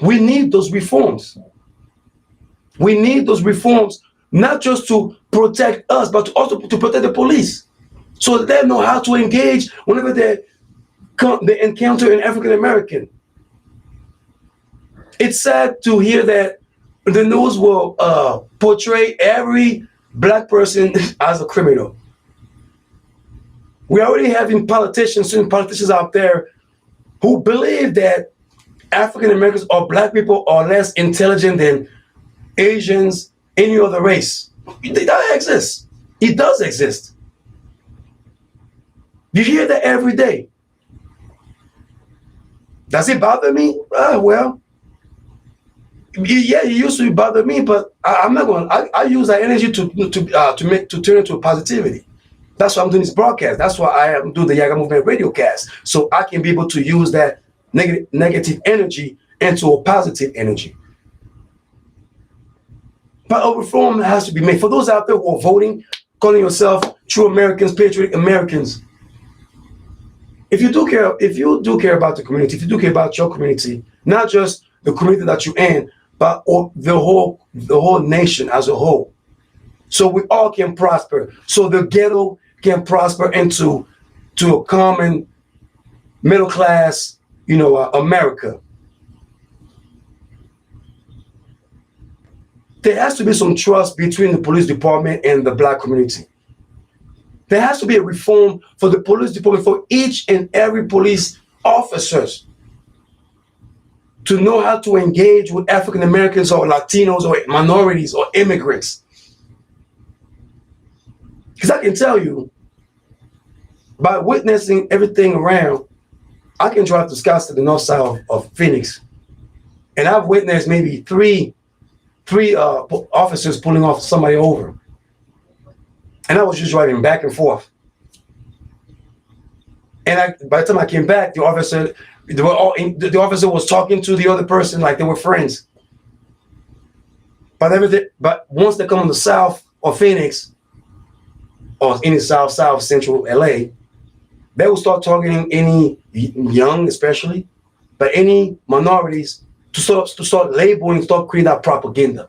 We need those reforms. We need those reforms, not just to protect us, but also to protect the police, so that they know how to engage whenever they encounter an African American. It's sad to hear that the news will portray every black person as a criminal. We're already having certain politicians out there who believe that African Americans or black people are less intelligent than Asians, any other race. That exists. It does exist. You hear that every day. Does it bother me? Well, yeah, it used to bother me, but I'm not going. I use that energy to turn it to positivity. That's why I'm doing this broadcast. That's why I am doing the Yaggah Movement RadioCast, so I can be able to use that negative energy into a positive energy. But a reform has to be made. For those out there who are voting, calling yourself true Americans, patriotic Americans, if you do care about the community, if you do care about your community, not just the community that you're in, but the whole nation as a whole, so we all can prosper, so the ghetto can prosper into a common middle class, America. There has to be some trust between the police department and the black community. There has to be a reform for the police department, for each and every police officers to know how to engage with African Americans or Latinos or minorities or immigrants. Because I can tell you, by witnessing everything around, I can drive to Scotts to the north side of Phoenix, And I've witnessed maybe three officers pulling off somebody over. And I was just driving back and forth. And by the time I came back, the officer was talking to the other person like they were friends. But once they come on the south of Phoenix, or any south central LA, they will start targeting any young, especially, but any minorities to start labeling, start creating that propaganda.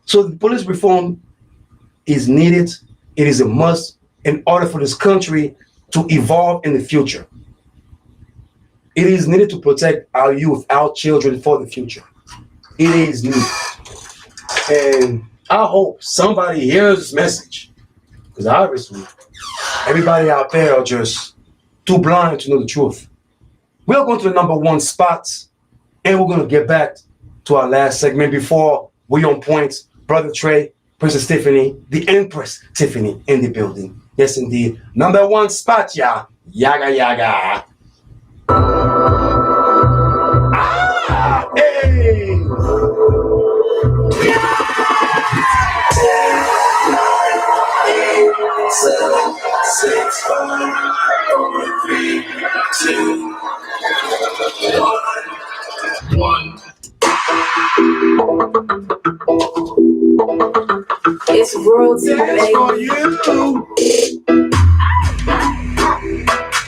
So the police reform is needed. It is a must in order for this country to evolve in the future. It is needed to protect our youth, our children for the future. It is needed. And I hope somebody hears this message, because obviously everybody out there are just too blind to know the truth. We're going to the number one spots, and we're going to get back to our last segment before we on point. Brother Trey, Princess Tiffany, the Empress Tiffany in the building. Yes, indeed. Number one spot, yeah. Yaggah, Yaggah. Ah, hey. 7, 6, 5, 4, 3, 2, 1. It's royalty, baby. For you.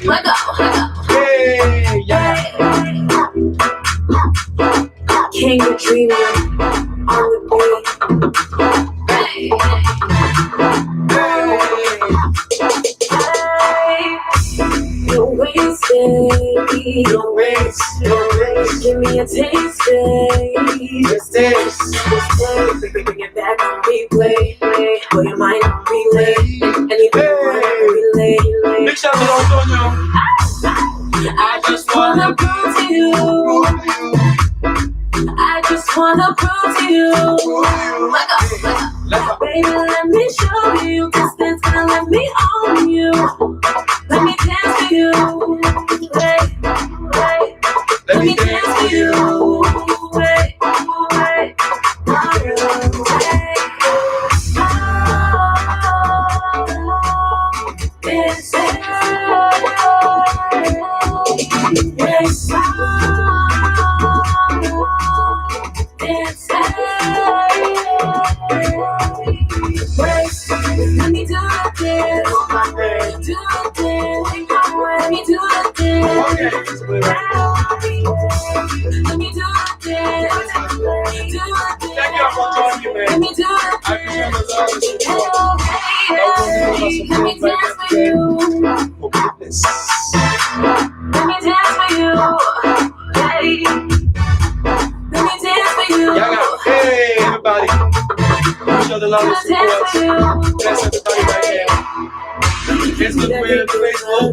Let go. Hey, yeah. King of dreaming on the beat. Hey. You're wasted. You're wasted. Give me a taste, babe. Let's taste. Bring it back on replay. Put your mind on relay. Anything on relay. Big shout out to Antonio. I just wanna prove to you. I just wanna prove to you. Let go. Baby, let me show you. Distance gonna let me own you. Let me dance for you. Let me dance for you. Let me do the dance. Do the dance. Let me do the dance. Let me do the dance. Do the dance. Let me do the dance. Let me dance for you. Let me dance for you. Hey. Let me dance for you. Yaggah. Hey, everybody. Show the love and support. Bless everybody right now. Instagram, Facebook,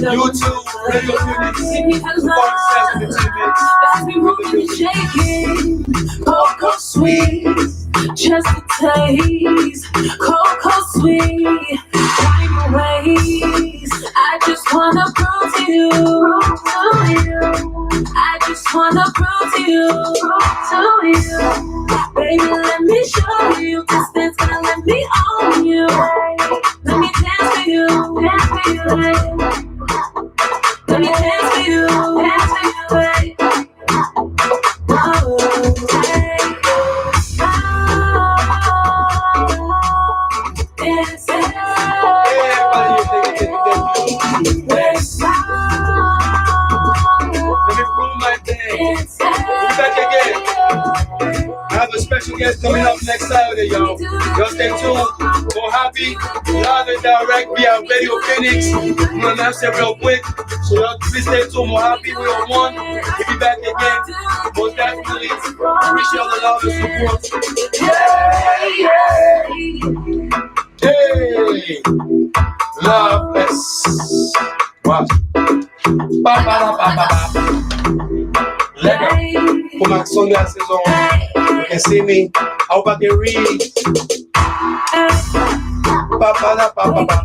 YouTube, Radio Phoenix, 247 Entertainment. Shaking, cocoa sweet, just a taste, cocoa sweet, time ways. I just wanna prove to you, I just wanna prove to you, baby, let me show you, distance gonna let me own you. Let me dance for you, dance for you, let me dance for you, dance for you, Let me prove my thing. We'll be back again. I have a special guest coming up next Saturday, y'all. Y'all stay tuned. More happy, live and direct via Radio Phoenix. I'm gonna announce it real quick. So y'all please stay tuned. More happy, we are one. We'll be back again. Most definitely. Appreciate all the love and support. Hey! Loveless. Watch. Ba ba ba ba ba ba. Let go. Put my sunglasses on. You can see me. I hope I can read. Ba ba ba ba ba ba.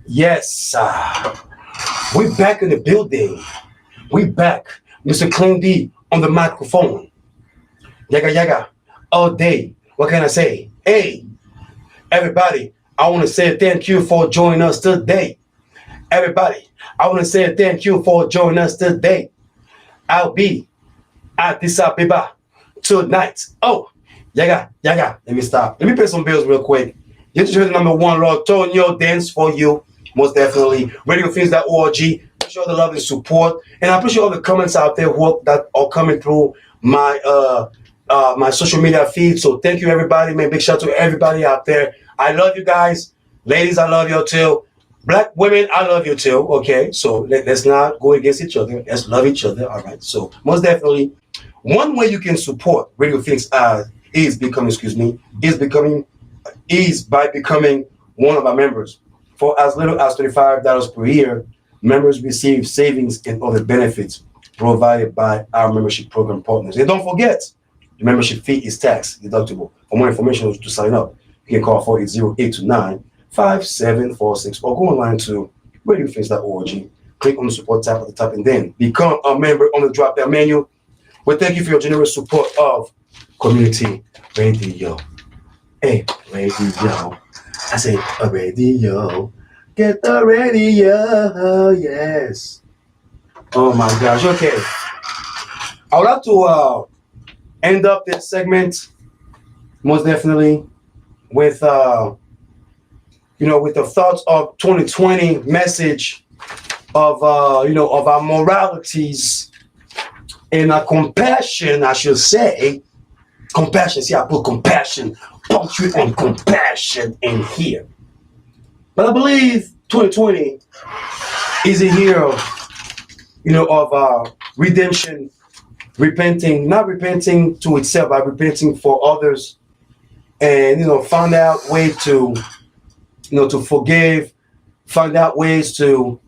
Yes, we back in the building. We back. Mr. Clean D on the microphone. Yaggah Yaggah all day. What can I say? Hey, everybody, I want to say thank you for joining us today. Everybody, I want to say thank you for joining us today. I'll be at Addis Ababa tonight. Oh, Yaggah Yaggah. Let me stop. Let me pay some bills real quick. You just heard the number one Lord Tonyo dance for you. Most definitely. RadioPhoenix.org. Appreciate all the love and support. And I appreciate all the comments out there that are coming through my my social media feed. So thank you, everybody. Man, big shout out to everybody out there. I love you guys. Ladies, I love you too. Black women, I love you too. Okay, so let's not go against each other. Let's love each other. All right. So most definitely, one way you can support Radio Phoenix is by becoming one of our members. For as little as $35 per year, members receive savings and other benefits provided by our membership program partners. And don't forget, the membership fee is tax deductible. For more information to sign up, you can call 480-829-5746 or go online to RadioPhoenix.org. Click on the support tab at the top and then become a member on the drop-down menu. We thank you for your generous support of Community Radio. Hey, radio. I say a radio. Get the radio. Yes. Oh my gosh. Okay. I would like to end up this segment most definitely with with the thoughts of 2020 message of of our moralities and our compassion, I should say. Compassion. See, I put compassion, punctuate on compassion in here. But I believe 2020 is a year of redemption, not repenting to itself, but repenting for others, and find out ways to to forgive, find out ways to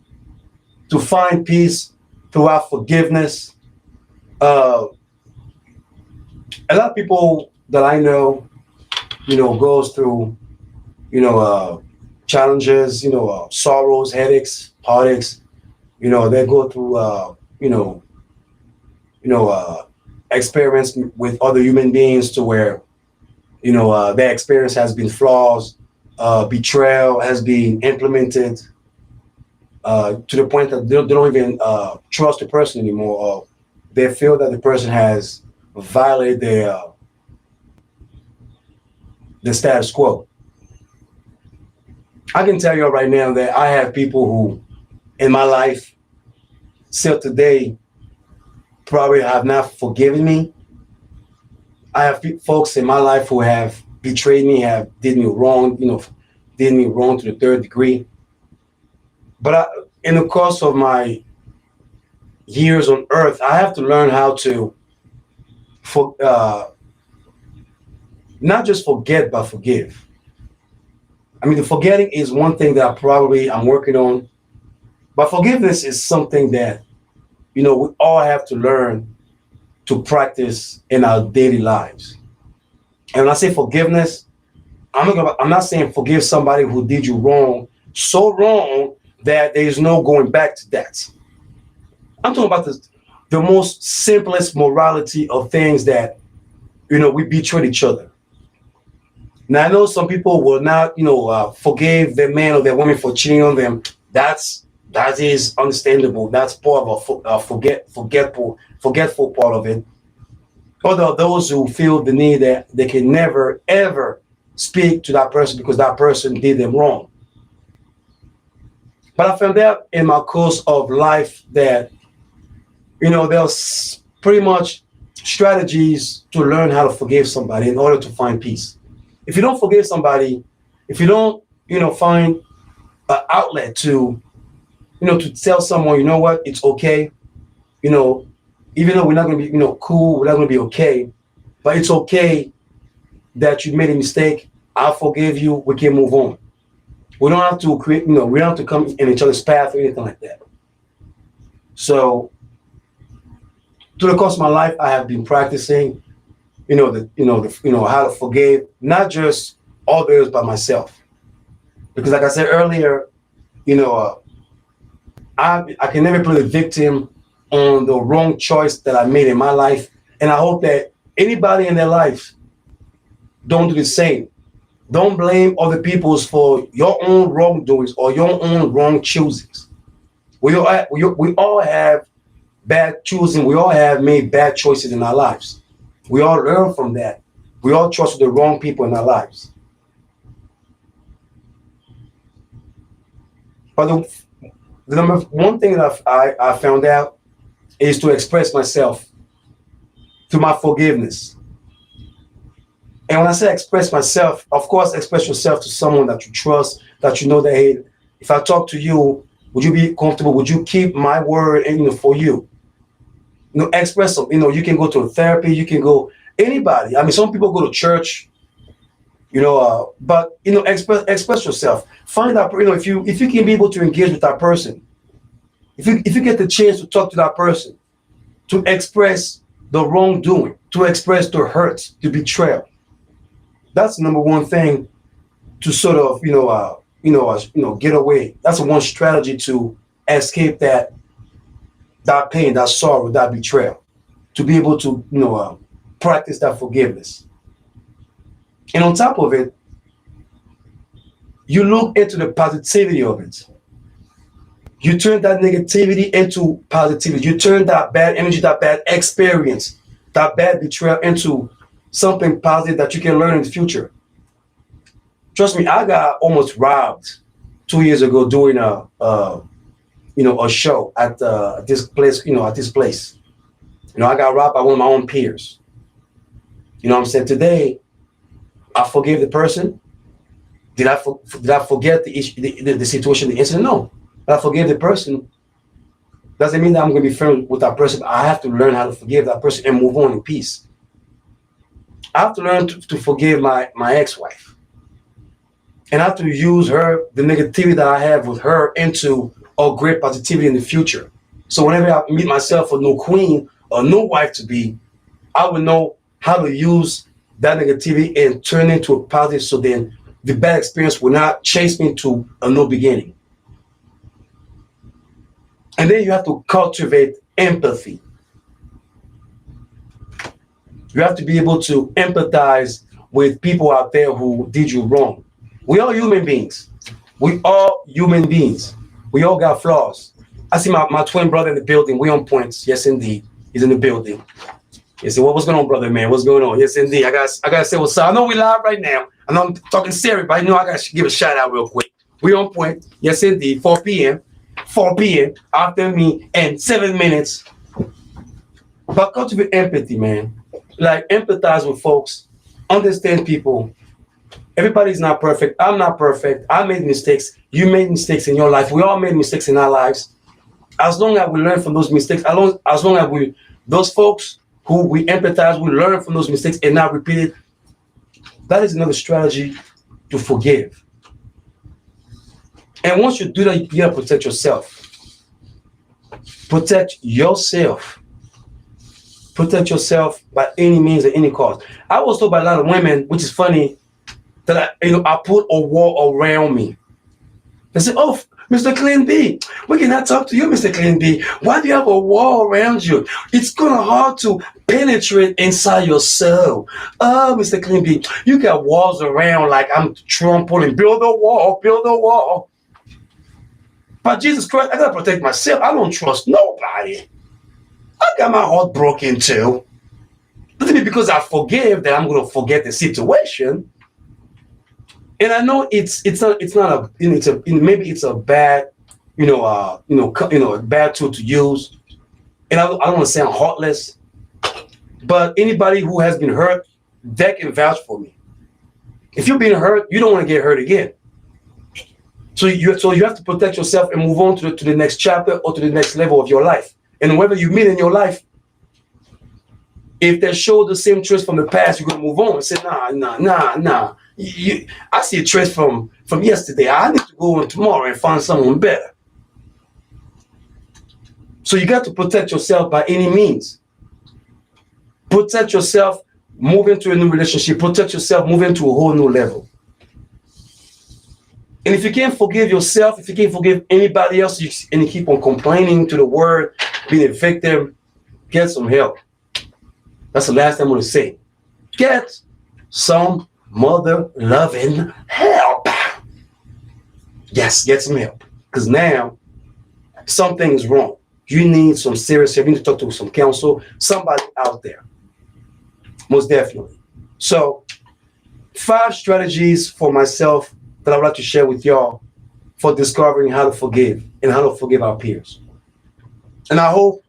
find peace through our forgiveness. A lot of people that I know, goes through, challenges, sorrows, headaches, heartaches. They go through, experience with other human beings to where, their experience has been flaws, betrayal has been implemented to the point that they don't even trust the person anymore, or they feel that the person has violated the status quo. I can tell you right now that I have people who, in my life, still today, probably have not forgiven me. I have folks in my life who have betrayed me, did me wrong to the third degree. But in the course of my years on earth, I have to learn how to not just forget, but forgive. I mean, the forgetting is one thing that I'm working on, but forgiveness is something that, we all have to learn to practice in our daily lives. And when I say forgiveness, I'm not saying forgive somebody who did you wrong, so wrong that there is no going back to that. I'm talking about the most simplest morality of things that, we betrayed each other. Now, I know some people will not, forgive their man or their woman for cheating on them. That is understandable. That's part of a forgetful part of it. But there are those who feel the need that they can never, ever speak to that person because that person did them wrong. But I found out in my course of life that, there's pretty much strategies to learn how to forgive somebody in order to find peace. If you don't forgive somebody, if you don't, find an outlet to tell someone, you know what, it's okay, even though we're not going to be, cool, we're not going to be okay, but it's okay that you made a mistake. I'll forgive you. We can move on. We don't have to create, we don't have to come in each other's path or anything like that. So, through the course of my life, I have been practicing, how to forgive not just others but myself. Because, like I said earlier, I can never play the victim on the wrong choice that I made in my life, and I hope that anybody in their life don't do the same. Don't blame other people's for your own wrongdoings or your own wrong choosings. We all have bad choosing. We all have made bad choices in our lives. We all learn from that. We all trust the wrong people in our lives. But the number one thing that I found out is to express myself through my forgiveness. And when I say express myself, of course, express yourself to someone that you trust, that you know that, hey, if I talk to you, would you be comfortable? Would you keep my word for you? Express them. You can go to a therapy, you can go anybody. I mean, some people go to church, but express yourself. Find out, if you can be able to engage with that person, if you get the chance to talk to that person, to express the wrongdoing, to express the hurt, the betrayal. That's the number one thing to sort of, get away. That's one strategy to escape that pain, that sorrow, that betrayal, to be able to, practice that forgiveness. And on top of it, you look into the positivity of it. You turn that negativity into positivity. You turn that bad energy, that bad experience, that bad betrayal into something positive that you can learn in the future. Trust me, I got almost robbed 2 years ago doing a show at this place. I got robbed by one of my own peers. You know what I'm saying? Today, I forgave the person. Did I forget the issue, the situation, the incident? No. But I forgave the person. Doesn't mean that I'm going to be friends with that person. I have to learn how to forgive that person and move on in peace. I have to learn to forgive my ex-wife. And I have to use the negativity that I have with her into a great positivity in the future. So whenever I meet myself a new queen or new wife to be, I would know how to use that negativity and turn it into a positive, so then the bad experience will not chase me to a new beginning. And then you have to cultivate empathy. You have to be able to empathize with people out there who did you wrong. We are human beings. We all got flaws. I see my twin brother in the building. We on points. Yes, indeed. He's in the building. He said, what's going on, brother, man? What's going on? Yes, indeed. I gotta say what's up. I know we live right now. I know I'm talking serious, but I know I got to give a shout out real quick. We on point. Yes, indeed. 4 p.m. after me in 7 minutes. But cultivate empathy, man. Like, empathize with folks. Understand people. Everybody's not perfect. I'm not perfect. I made mistakes. You made mistakes in your life. We all made mistakes in our lives. As long as we learn from those mistakes, as long as those folks who we empathize, we learn from those mistakes and not repeat it, that is another strategy to forgive. And once you do that, you gotta protect yourself. Protect yourself. Protect yourself by any means at any cost. I was told by a lot of women, which is funny, that I put a wall around me. They said, "Oh, Mr. Clean B, we cannot talk to you, Mr. Clean B. Why do you have a wall around you? It's kind of hard to penetrate inside your soul. Oh, Mr. Clean B, you got walls around like I'm Trump pulling, build a wall. But Jesus Christ, I gotta protect myself. I don't trust nobody. I got my heart broken too. Doesn't mean because I forgive that I'm gonna forget the situation. And I know maybe it's a bad, a bad tool to use. And I don't want to sound heartless, but anybody who has been hurt, that can vouch for me. If you're being hurt, you don't want to get hurt again. So you have to protect yourself and move on to the next chapter or to the next level of your life. And whoever you meet in your life, if they show the same traits from the past, you're gonna move on and say, nah. I see a trace from yesterday. I need to go on tomorrow and find someone better. So you got to protect yourself by any means. Protect yourself, move into a new relationship. Protect yourself, move into a whole new level. And if you can't forgive yourself, if you can't forgive anybody else, and you keep on complaining to the world, being a victim, get some help. That's the last thing I'm going to say. Get some mother-loving help. Yes, get some help. Because now, something's wrong. You need some serious help. You need to talk to some counsel, somebody out there. Most definitely. So, 5 strategies for myself that I would like to share with y'all for discovering how to forgive and how to forgive our peers. And I hope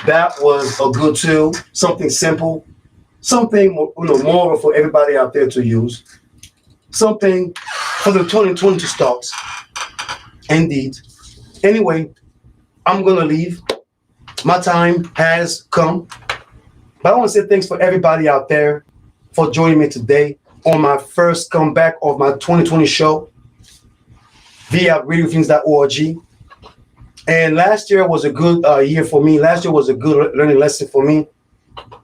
that was a good tool, something simple, something more for everybody out there to use, something for the 2020 to start. Indeed. Anyway, I'm going to leave. My time has come. But I want to say thanks for everybody out there for joining me today on my first comeback of my 2020 show via RadioPhoenix.org. And last year was a good year for me. Last year was a good learning lesson for me.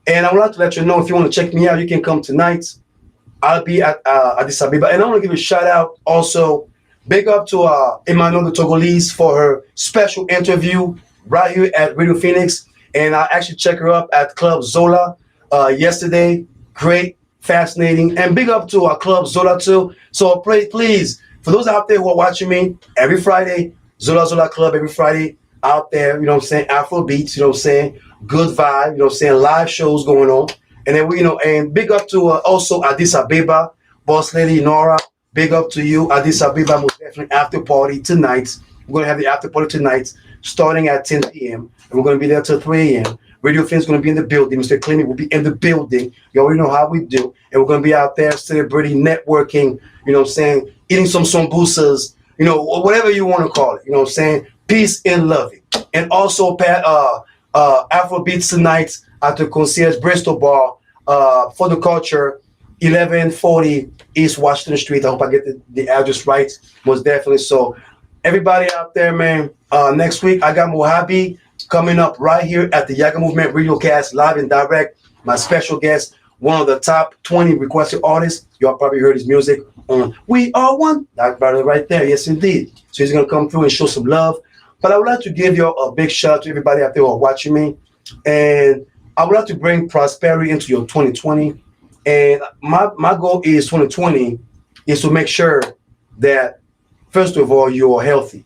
And I would like to let you know, if you want to check me out, you can come tonight. I'll be at Addis Ababa. And I want to give a shout out also. Big up to Emmanuel the Togolese for her special interview right here at Radio Phoenix. And I actually checked her up at Club Zola yesterday. Great, fascinating. And big up to Club Zola too. So please, for those out there who are watching me, every Friday, Zola Club, every Friday out there, you know what I'm saying, afrobeats, you know what I'm saying, good vibe, you know what I'm saying, live shows going on. And then and big up to also Addis Ababa, Boss Lady Nora. Big up to you. Addis Ababa will definitely after party tonight. We're going to have the after party tonight starting at 10 p.m. And we're going to be there till 3 a.m. Radio Phoenix is going to be in the building. Mr. Clemmy will be in the building. You already know how we do. And we're going to be out there celebrating, networking, you know what I'm saying, eating some sambusas, you know, whatever you want to call it. You know what I'm saying? Peace and loving. And also Afrobeats tonight at the Concierge Bristol Bar for the culture. 1140 East Washington Street. I hope I get the address right. Most definitely. So everybody out there, man, next week I got Mojave coming up right here at the Yaggah Movement RadioCast live and direct. My special guest, one of the top 20 requested artists. Y'all probably heard his music on We Are One. That brother right there. Yes, indeed. So he's going to come through and show some love. But I would like to give you a big shout out to everybody out there who are watching me. And I would like to bring prosperity into your 2020. And my goal is 2020 is to make sure that, first of all, you are healthy.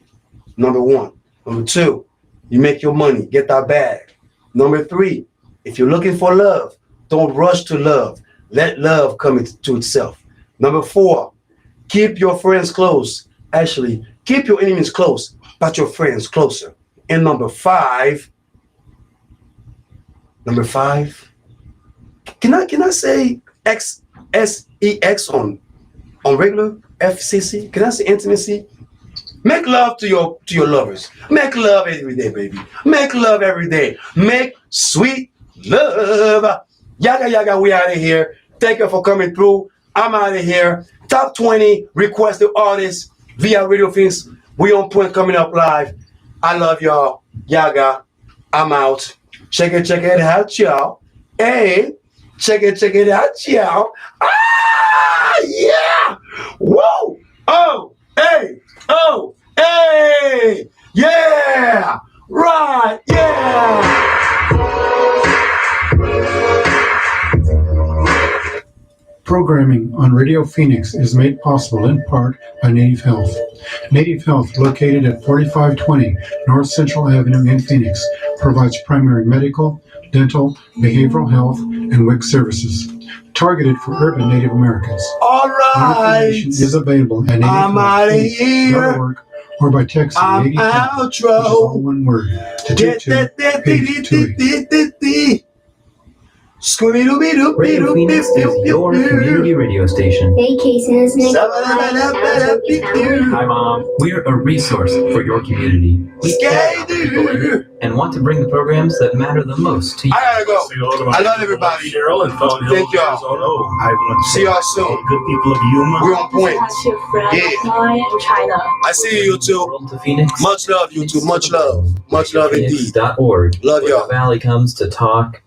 Number 1. Number 2, you make your money, get that bag. Number 3, if you're looking for love, don't rush to love. Let love come to itself. Number 4, keep your friends close. Actually, keep your enemies close, but your friends closer. And number 5, can I say XSEX on regular FCC? Can I say intimacy? Make love to your lovers. Make love every day, baby. Make love every day. Make sweet love. Yaggah, we out of here. Thank you for coming through. I'm out of here. Top 20 requested artists via Radio Phoenix. We on point coming up live. I love y'all. Yaggah, I'm out. Check it out, y'all. Hey, check it out, y'all. Ah, yeah. Whoa. Oh, hey. Oh, hey. Yeah. Right. Yeah. Programming on Radio Phoenix is made possible in part by Native Health. Native Health, located at 4520 North Central Avenue in Phoenix, provides primary medical, dental, behavioral health, and WIC services, targeted for urban Native Americans. All right. Information is available at nativehealth.org or by texting Native Health, which is all one word, to 22222. Radio Phoenix is your community radio station. Hey, Casey. Hi, Mom. We're a resource for your community. We care about people in it and want to bring the programs that matter the most to you. I gotta go. I love everybody. Thank y'all. See y'all soon. Good people of Yuma. We're on point. Yeah. China. I see you, YouTube. Much love, YouTube. Much love. Much love indeed. Phoenix.org. Love y'all. The Valley comes to talk